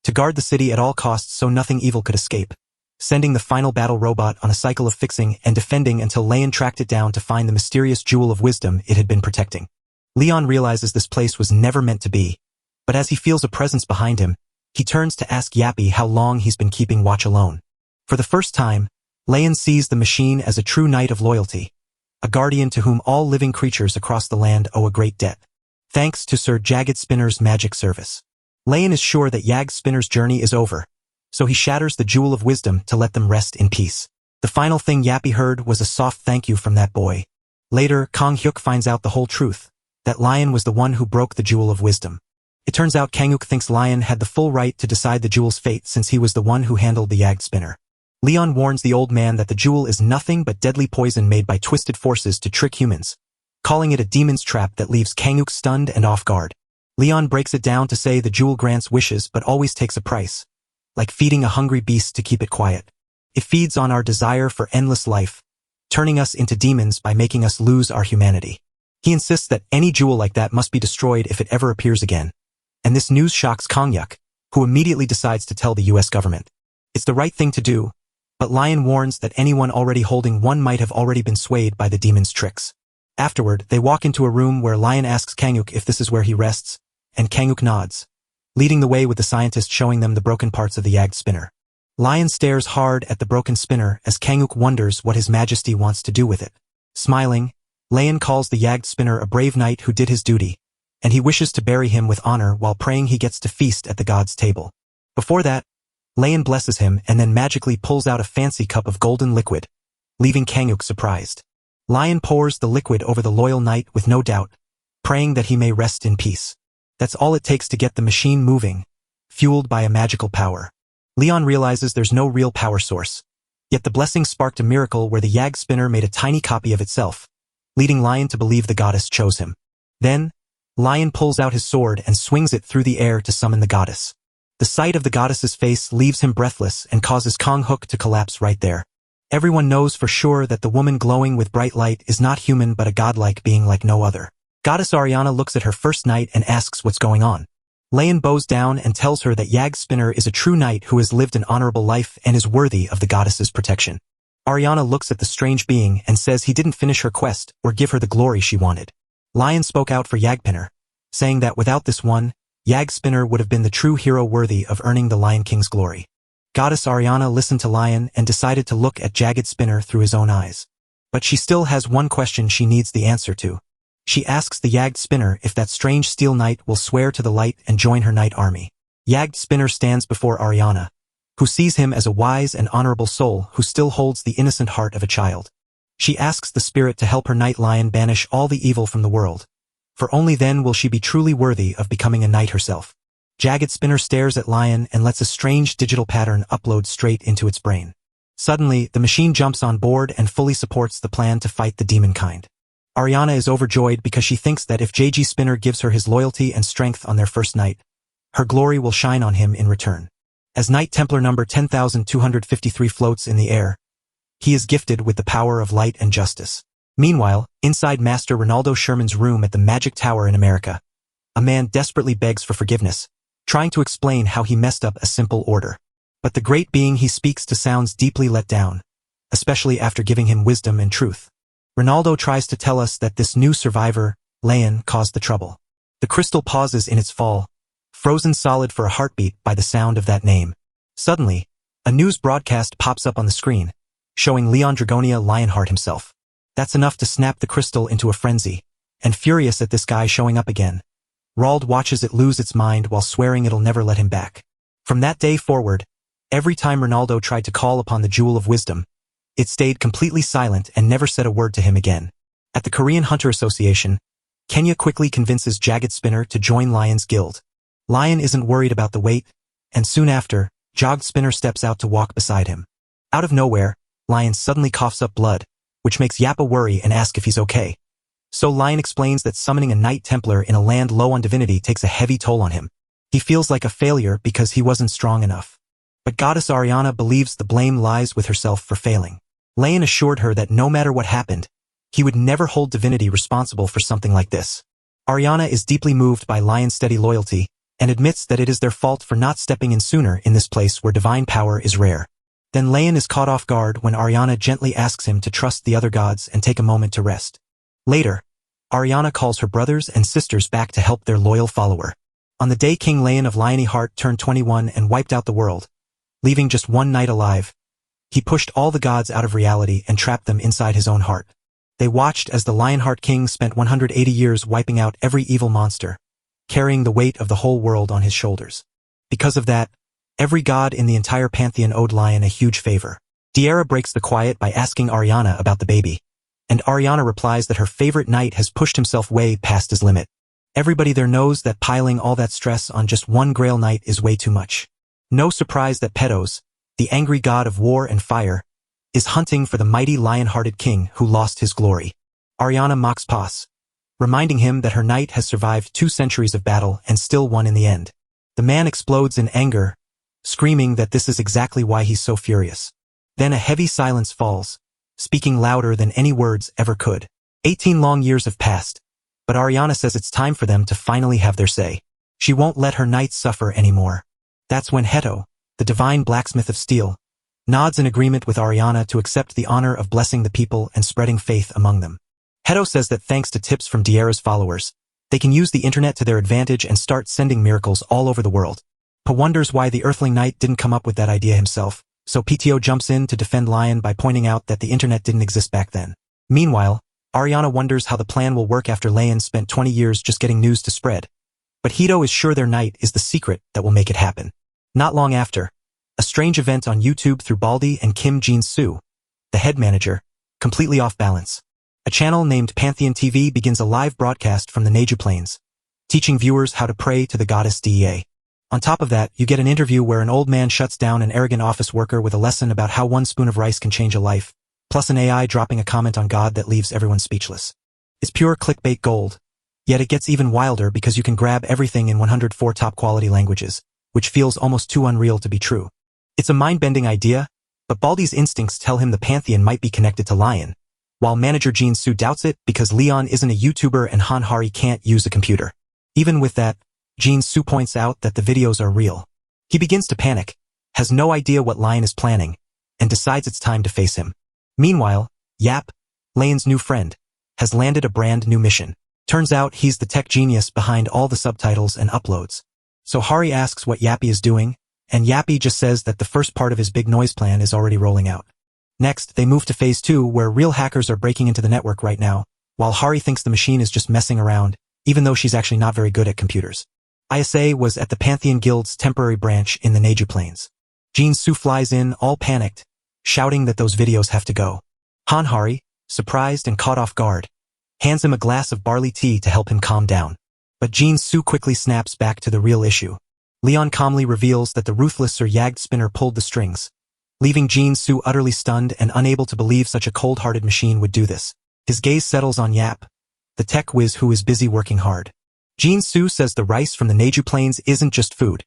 To guard the city at all costs so nothing evil could escape, sending the final battle robot on a cycle of fixing and defending until Layan tracked it down to find the mysterious jewel of wisdom it had been protecting. Leon realizes this place was never meant to be, but as he feels a presence behind him, he turns to ask Yappy how long he's been keeping watch alone. For the first time, Layan sees the machine as a true knight of loyalty, a guardian to whom all living creatures across the land owe a great debt. Thanks to Sir Yag Spinner's magic service. Layan is sure that Yag Spinner's journey is over, so he shatters the jewel of wisdom to let them rest in peace. The final thing Yappy heard was a soft thank you from that boy. Later, Kang Hyuk finds out the whole truth, that Layan was the one who broke the jewel of wisdom. It turns out Kanguk thinks Layan had the full right to decide the jewel's fate since he was the one who handled the Yag Spinner. Leon warns the old man that the jewel is nothing but deadly poison made by twisted forces to trick humans, calling it a demon's trap that leaves Kanguk stunned and off guard. Leon breaks it down to say the jewel grants wishes but always takes a price, like feeding a hungry beast to keep it quiet. It feeds on our desire for endless life, turning us into demons by making us lose our humanity. He insists that any jewel like that must be destroyed if it ever appears again. And this news shocks Kongyuk, who immediately decides to tell the US government. It's the right thing to do, but Layan warns that anyone already holding one might have already been swayed by the demon's tricks. Afterward, they walk into a room where Layan asks Kanguk if this is where he rests, and Kanguk nods, leading the way with the scientist showing them the broken parts of the Yag Spinner. Layan stares hard at the broken spinner as Kanguk wonders what His Majesty wants to do with it. Smiling, Layan calls the Yag Spinner a brave knight who did his duty, and he wishes to bury him with honor while praying he gets to feast at the god's table. Before that, Layan blesses him and then magically pulls out a fancy cup of golden liquid, leaving Kanguk surprised. Layan pours the liquid over the loyal knight with no doubt, praying that he may rest in peace. That's all it takes to get the machine moving, fueled by a magical power. Leon realizes there's no real power source, yet the blessing sparked a miracle where the Yag Spinner made a tiny copy of itself, leading Layan to believe the goddess chose him. Then, Layan pulls out his sword and swings it through the air to summon the goddess. The sight of the goddess's face leaves him breathless and causes Kang Hyuk to collapse right there. Everyone knows for sure that the woman glowing with bright light is not human but a godlike being like no other. Goddess Ariana looks at her first knight and asks what's going on. Layan bows down and tells her that Yag Spinner is a true knight who has lived an honorable life and is worthy of the goddess's protection. Ariana looks at the strange being and says he didn't finish her quest or give her the glory she wanted. Layan spoke out for Yagpinner, saying that without this one, Yag Spinner would have been the true hero worthy of earning the Lion King's glory. Goddess Ariana listened to Layan and decided to look at Jagged Spinner through his own eyes. But she still has one question she needs the answer to. She asks the Yagged Spinner if that strange steel knight will swear to the light and join her knight army. Yagged Spinner stands before Ariana, who sees him as a wise and honorable soul who still holds the innocent heart of a child. She asks the spirit to help her knight lion banish all the evil from the world, for only then will she be truly worthy of becoming a knight herself. Jagged Spinner stares at Lion and lets a strange digital pattern upload straight into its brain. Suddenly, the machine jumps on board and fully supports the plan to fight the demon kind. Ariana is overjoyed because she thinks that if JG Spinner gives her his loyalty and strength on their first night, her glory will shine on him in return. As Knight Templar number 10,253 floats in the air, he is gifted with the power of light and justice. Meanwhile, inside Master Ronaldo Sherman's room at the Magic Tower in America, a man desperately begs for forgiveness, trying to explain how he messed up a simple order. But the great being he speaks to sounds deeply let down, especially after giving him wisdom and truth. Ronaldo tries to tell us that this new survivor, Leon, caused the trouble. The crystal pauses in its fall, frozen solid for a heartbeat by the sound of that name. Suddenly, a news broadcast pops up on the screen, showing Leon Dragonia Lionheart himself. That's enough to snap the crystal into a frenzy, and furious at this guy showing up again, Rald watches it lose its mind while swearing it'll never let him back. From that day forward, every time Ronaldo tried to call upon the Jewel of Wisdom, it stayed completely silent and never said a word to him again. At the Korean Hunter Association, Kenya quickly convinces Yag Spinner to join Lion's guild. Lion isn't worried about the weight, and soon after, Yag Spinner steps out to walk beside him. Out of nowhere, Lion suddenly coughs up blood, which makes Yappa worry and ask if he's okay. So Lion explains that summoning a Knight Templar in a land low on divinity takes a heavy toll on him. He feels like a failure because he wasn't strong enough. But Goddess Ariana believes the blame lies with herself for failing. Lion assured her that no matter what happened, he would never hold divinity responsible for something like this. Ariana is deeply moved by Lion's steady loyalty, and admits that it is their fault for not stepping in sooner in this place where divine power is rare. Then Lion is caught off guard when Ariana gently asks him to trust the other gods and take a moment to rest. Later, Ariana calls her brothers and sisters back to help their loyal follower. On the day King Lion of Liony Heart turned 21 and wiped out the world, leaving just one knight alive, he pushed all the gods out of reality and trapped them inside his own heart. They watched as the Lionheart King spent 180 years wiping out every evil monster, carrying the weight of the whole world on his shoulders. Because of that, every god in the entire pantheon owed Lion a huge favor. Diera breaks the quiet by asking Ariana about the baby, and Ariana replies that her favorite knight has pushed himself way past his limit. Everybody there knows that piling all that stress on just one Grail Knight is way too much. No surprise that Petos, the angry god of war and fire, is hunting for the mighty lion-hearted king who lost his glory. Ariana mocks Pas, reminding him that her knight has survived 2 centuries of battle and still won in the end. The man explodes in anger, screaming that this is exactly why he's so furious. Then a heavy silence falls, speaking louder than any words ever could. 18 long years have passed, but Ariana says it's time for them to finally have their say. She won't let her knights suffer anymore. That's when Heto, the divine blacksmith of steel, nods in agreement with Ariana to accept the honor of blessing the people and spreading faith among them. Heto says that thanks to tips from Diera's followers, they can use the internet to their advantage and start sending miracles all over the world. Pa wonders why the Earthling Knight didn't come up with that idea himself, so PTO jumps in to defend Lion by pointing out that the internet didn't exist back then. Meanwhile, Ariana wonders how the plan will work after Lion spent 20 years just getting news to spread. But Hito is sure their knight is the secret that will make it happen. Not long after, a strange event on YouTube threw Baldy and Kim Jin-soo, the head manager, completely off balance. A channel named Pantheon TV begins a live broadcast from the Neju Plains, teaching viewers how to pray to the goddess Dea. On top of that, you get an interview where an old man shuts down an arrogant office worker with a lesson about how 1 spoon of rice can change a life, plus an AI dropping a comment on God that leaves everyone speechless. It's pure clickbait gold, yet it gets even wilder because you can grab everything in 104 top-quality languages, which feels almost too unreal to be true. It's a mind-bending idea, but Baldy's instincts tell him the Pantheon might be connected to Lion, while manager Jin-soo doubts it because Leon isn't a YouTuber and Han Hari can't use a computer. Even with that, Jin-soo points out that the videos are real. He begins to panic, has no idea what Lion is planning, and decides it's time to face him. Meanwhile, Yap, Lion's new friend, has landed a brand new mission. Turns out he's the tech genius behind all the subtitles and uploads. So Hari asks what Yappy is doing, and Yappy just says that the first part of his big noise plan is already rolling out. Next, they move to phase 2 where real hackers are breaking into the network right now, while Hari thinks the machine is just messing around, even though she's actually not very good at computers. Isa was at the Pantheon Guild's temporary branch in the Neju Plains. Jin-soo flies in, all panicked, shouting that those videos have to go. Han Hari, surprised and caught off guard, hands him a glass of barley tea to help him calm down. But Jin-soo quickly snaps back to the real issue. Leon calmly reveals that the ruthless Sir Yag Spinner pulled the strings, leaving Jin-soo utterly stunned and unable to believe such a cold-hearted machine would do this. His gaze settles on Yap, the tech whiz who is busy working hard. Jin-soo says the rice from the Neju Plains isn't just food.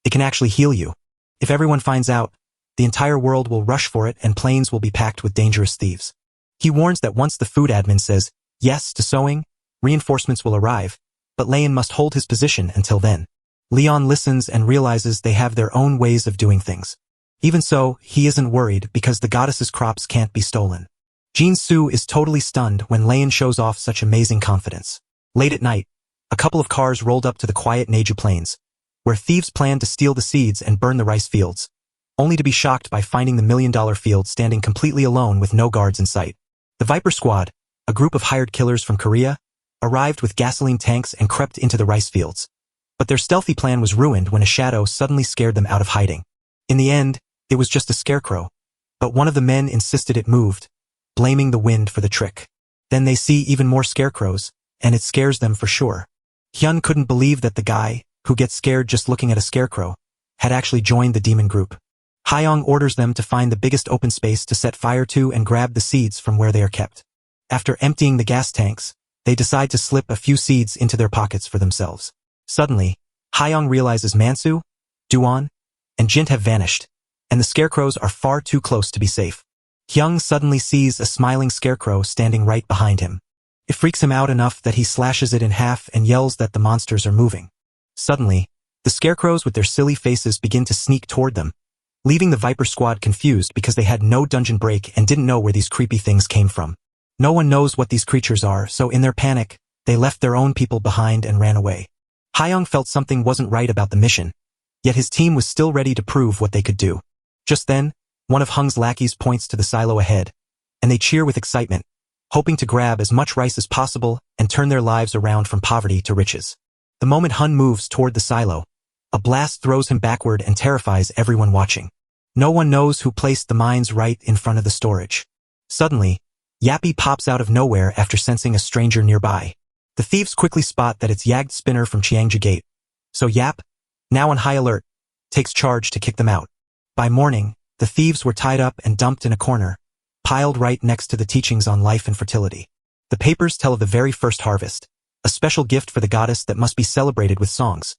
It can actually heal you. If everyone finds out, the entire world will rush for it and plains will be packed with dangerous thieves. He warns that once the food admin says yes to sowing, reinforcements will arrive, but Leon must hold his position until then. Leon listens and realizes they have their own ways of doing things. Even so, he isn't worried because the goddess's crops can't be stolen. Jin-Soo is totally stunned when Leon shows off such amazing confidence. Late at night, a couple of cars rolled up to the quiet Neju Plains, where thieves planned to steal the seeds and burn the rice fields, only to be shocked by finding the million-dollar field standing completely alone with no guards in sight. The Viper Squad, a group of hired killers from Korea, arrived with gasoline tanks and crept into the rice fields. But their stealthy plan was ruined when a shadow suddenly scared them out of hiding. In the end, it was just a scarecrow, but one of the men insisted it moved, blaming the wind for the trick. Then they see even more scarecrows, and it scares them for sure. Hyun couldn't believe that the guy, who gets scared just looking at a scarecrow, had actually joined the demon group. Hyung orders them to find the biggest open space to set fire to and grab the seeds from where they are kept. After emptying the gas tanks, they decide to slip a few seeds into their pockets for themselves. Suddenly, Hyung realizes Mansu, Duan, and Jint have vanished, and the scarecrows are far too close to be safe. Hyung suddenly sees a smiling scarecrow standing right behind him. It freaks him out enough that he slashes it in half and yells that the monsters are moving. Suddenly, the scarecrows with their silly faces begin to sneak toward them, leaving the Viper Squad confused because they had no dungeon break and didn't know where these creepy things came from. No one knows what these creatures are, so in their panic, they left their own people behind and ran away. Hyung felt something wasn't right about the mission, yet his team was still ready to prove what they could do. Just then, one of Hung's lackeys points to the silo ahead, and they cheer with excitement, hoping to grab as much rice as possible and turn their lives around from poverty to riches. The moment Hun moves toward the silo, a blast throws him backward and terrifies everyone watching. No one knows who placed the mines right in front of the storage. Suddenly, Yappy pops out of nowhere after sensing a stranger nearby. The thieves quickly spot that it's Yag Spinner from Chiangja Gate, so Yap, now on high alert, takes charge to kick them out. By morning, the thieves were tied up and dumped in a corner, piled right next to the teachings on life and fertility. The papers tell of the very first harvest, a special gift for the goddess that must be celebrated with songs.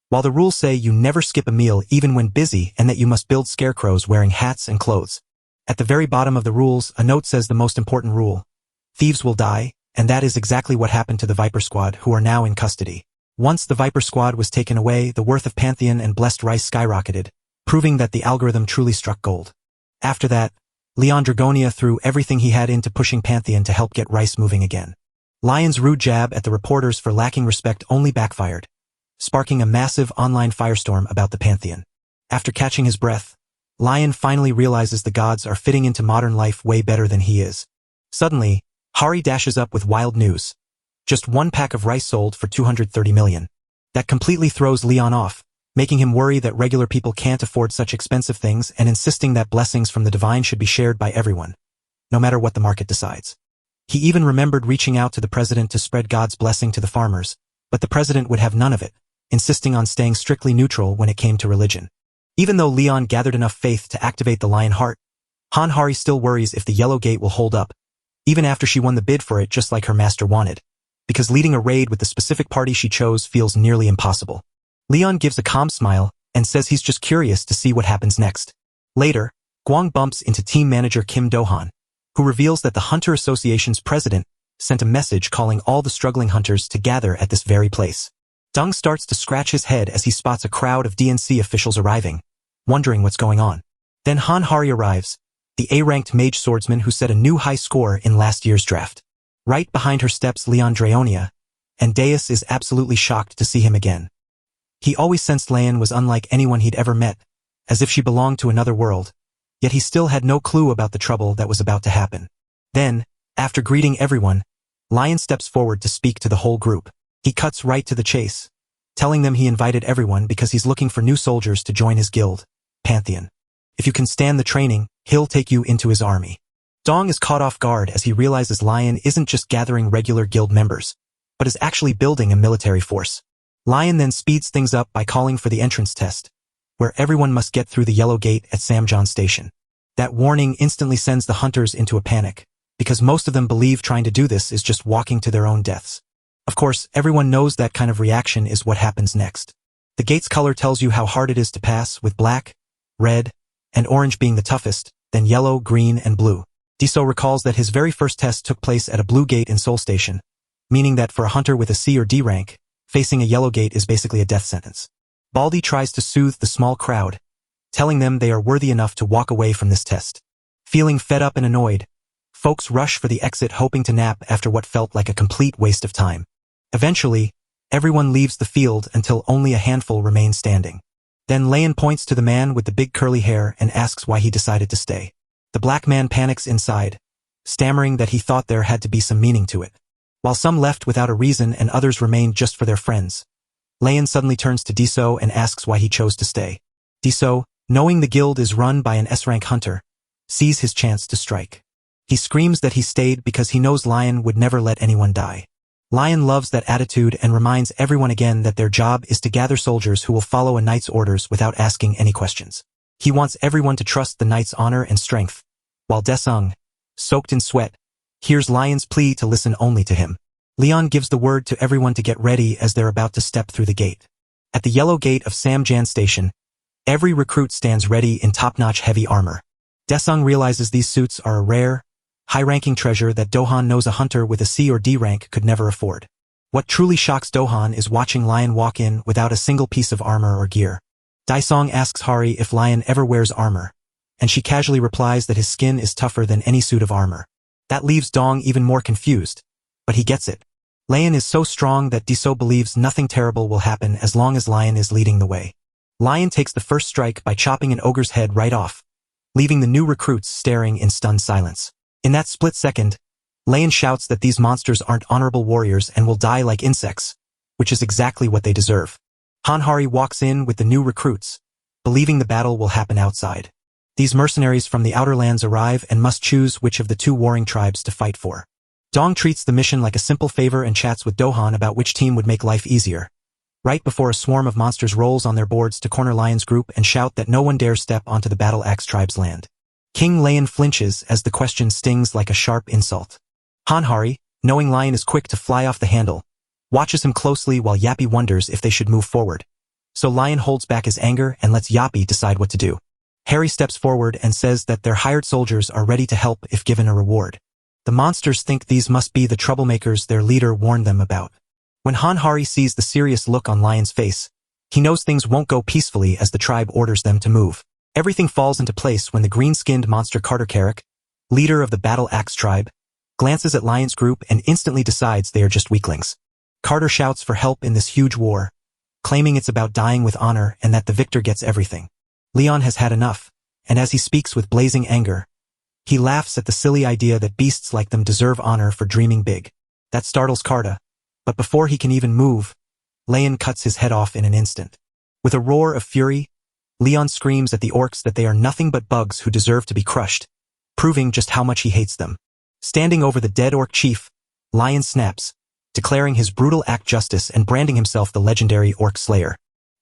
While the rules say you never skip a meal even when busy and that you must build scarecrows wearing hats and clothes. At the very bottom of the rules, a note says the most important rule: thieves will die, and that is exactly what happened to the Viper Squad, who are now in custody. Once the Viper Squad was taken away, the worth of Pantheon and Blessed Rice skyrocketed, proving that the algorithm truly struck gold. After that, Leon Dragonia threw everything he had into pushing Pantheon to help get Rice moving again. Lion's rude jab at the reporters for lacking respect only backfired, sparking a massive online firestorm about the Pantheon. After catching his breath, Lion finally realizes the gods are fitting into modern life way better than he is. Suddenly, Hari dashes up with wild news. Just one pack of rice sold for 230 million. That completely throws Leon off, making him worry that regular people can't afford such expensive things and insisting that blessings from the divine should be shared by everyone, no matter what the market decides. He even remembered reaching out to the president to spread God's blessing to the farmers, but the president would have none of it, insisting on staying strictly neutral when it came to religion. Even though Leon gathered enough faith to activate the lion heart, Han Hari still worries if the Yellow Gate will hold up, even after she won the bid for it just like her master wanted, because leading a raid with the specific party she chose feels nearly impossible. Leon gives a calm smile and says he's just curious to see what happens next. Later, Guang bumps into team manager Kim Do-han, who reveals that the Hunter Association's president sent a message calling all the struggling hunters to gather at this very place. Dung starts to scratch his head as he spots a crowd of DNC officials arriving, wondering what's going on. Then Han Hari arrives, the A-ranked mage swordsman who set a new high score in last year's draft. Right behind her steps Leon Draonia, and Deus is absolutely shocked to see him again. He always sensed Leon was unlike anyone he'd ever met, as if she belonged to another world, yet he still had no clue about the trouble that was about to happen. Then, after greeting everyone, Lion steps forward to speak to the whole group. He cuts right to the chase, telling them he invited everyone because he's looking for new soldiers to join his guild, Pantheon. If you can stand the training, he'll take you into his army. Dong is caught off guard as he realizes Lion isn't just gathering regular guild members, but is actually building a military force. Lion then speeds things up by calling for the entrance test, where everyone must get through the Yellow Gate at Samjeon Station. That warning instantly sends the hunters into a panic, because most of them believe trying to do this is just walking to their own deaths. Of course, everyone knows that kind of reaction is what happens next. The gate's color tells you how hard it is to pass, with black, red, and orange being the toughest, then yellow, green, and blue. Diso recalls that his very first test took place at a blue gate in Seoul Station, meaning that for a hunter with a C or D rank, facing a yellow gate is basically a death sentence. Baldy tries to soothe the small crowd, telling them they are worthy enough to walk away from this test. Feeling fed up and annoyed, folks rush for the exit hoping to nap after what felt like a complete waste of time. Eventually, everyone leaves the field until only a handful remain standing. Then Lian points to the man with the big curly hair and asks why he decided to stay. The black man panics inside, stammering that he thought there had to be some meaning to it. While some left without a reason and others remained just for their friends, Lian suddenly turns to Diso and asks why he chose to stay. Diso, knowing the guild is run by an S-rank hunter, sees his chance to strike. He screams that he stayed because he knows Lian would never let anyone die. Lian loves that attitude and reminds everyone again that their job is to gather soldiers who will follow a knight's orders without asking any questions. He wants everyone to trust the knight's honor and strength, while Desung, soaked in sweat, hears Lian's plea to listen only to him. Leon gives the word to everyone to get ready as they're about to step through the gate. At the yellow gate of Samjan Station, every recruit stands ready in top-notch heavy armor. Desung realizes these suits are a rare, high-ranking treasure that Dullahan knows a hunter with a C or D rank could never afford. What truly shocks Dullahan is watching Lian walk in without a single piece of armor or gear. Daisong asks Hari if Lian ever wears armor, and she casually replies that his skin is tougher than any suit of armor. That leaves Dong even more confused, but he gets it. Lian is so strong that Diso believes nothing terrible will happen as long as Lian is leading the way. Lian takes the first strike by chopping an ogre's head right off, leaving the new recruits staring in stunned silence. In that split second, Lian shouts that these monsters aren't honorable warriors and will die like insects, which is exactly what they deserve. Hanhari walks in with the new recruits, believing the battle will happen outside. These mercenaries from the outer lands arrive and must choose which of the two warring tribes to fight for. Dong treats the mission like a simple favor and chats with Dullahan about which team would make life easier, right before a swarm of monsters rolls on their boards to corner Lian's group and shout that no one dares step onto the Battle Axe tribe's land. King Lian flinches as the question stings like a sharp insult. Hanhari, knowing Lian is quick to fly off the handle, watches him closely while Yappy wonders if they should move forward. So Lian holds back his anger and lets Yappy decide what to do. Harry steps forward and says that their hired soldiers are ready to help if given a reward. The monsters think these must be the troublemakers their leader warned them about. When Hanhari sees the serious look on Lian's face, he knows things won't go peacefully as the tribe orders them to move. Everything falls into place when the green-skinned monster Carter Carrick, leader of the Battle Axe tribe, glances at Lian's group and instantly decides they are just weaklings. Carter shouts for help in this huge war, claiming it's about dying with honor and that the victor gets everything. Leon has had enough, and as he speaks with blazing anger, he laughs at the silly idea that beasts like them deserve honor for dreaming big. That startles Carter, but before he can even move, Lian cuts his head off in an instant. With a roar of fury, Leon screams at the orcs that they are nothing but bugs who deserve to be crushed, proving just how much he hates them. Standing over the dead orc chief, Lion snaps, declaring his brutal act justice and branding himself the legendary orc slayer.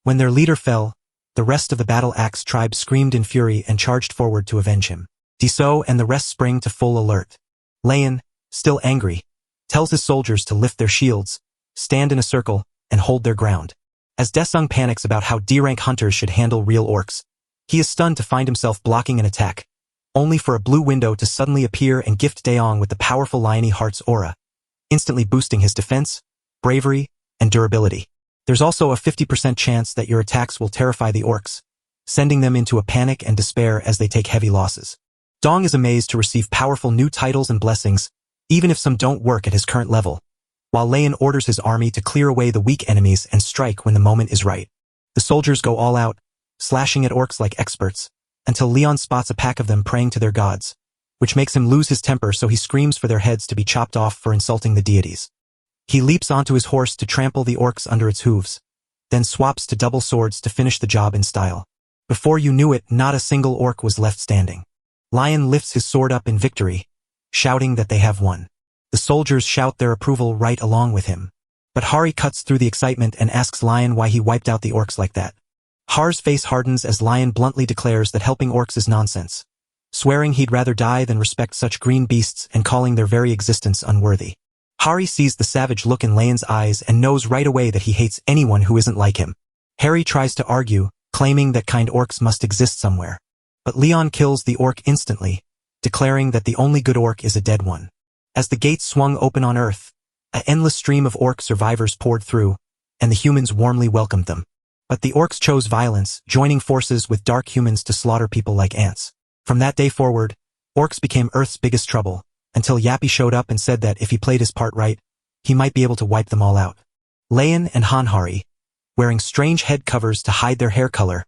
When their leader fell, the rest of the Battle Axe tribe screamed in fury and charged forward to avenge him. Diso and the rest spring to full alert. Lian, still angry, tells his soldiers to lift their shields, stand in a circle, and hold their ground. As Desung panics about how D-rank hunters should handle real orcs, he is stunned to find himself blocking an attack, only for a blue window to suddenly appear and gift Daeong with the powerful Liony Heart's aura, instantly boosting his defense, bravery, and durability. There's also a 50% chance that your attacks will terrify the orcs, sending them into a panic and despair as they take heavy losses. Dong is amazed to receive powerful new titles and blessings, even if some don't work at his current level, while Lian orders his army to clear away the weak enemies and strike when the moment is right. The soldiers go all out, slashing at orcs like experts, until Leon spots a pack of them praying to their gods, which makes him lose his temper so he screams for their heads to be chopped off for insulting the deities. He leaps onto his horse to trample the orcs under its hooves, then swaps to double swords to finish the job in style. Before you knew it, not a single orc was left standing. Lion lifts his sword up in victory, shouting that they have won. The soldiers shout their approval right along with him. But Hari cuts through the excitement and asks Lion why he wiped out the orcs like that. Har's face hardens as Lion bluntly declares that helping orcs is nonsense, swearing he'd rather die than respect such green beasts and calling their very existence unworthy. Hari sees the savage look in Lion's eyes and knows right away that he hates anyone who isn't like him. Harry tries to argue, claiming that kind orcs must exist somewhere. But Leon kills the orc instantly, declaring that the only good orc is a dead one. As the gates swung open on Earth, an endless stream of orc survivors poured through, and the humans warmly welcomed them. But the orcs chose violence, joining forces with dark humans to slaughter people like ants. From that day forward, orcs became Earth's biggest trouble, until Yappy showed up and said that if he played his part right, he might be able to wipe them all out. Leon and Hanhari, wearing strange head covers to hide their hair color,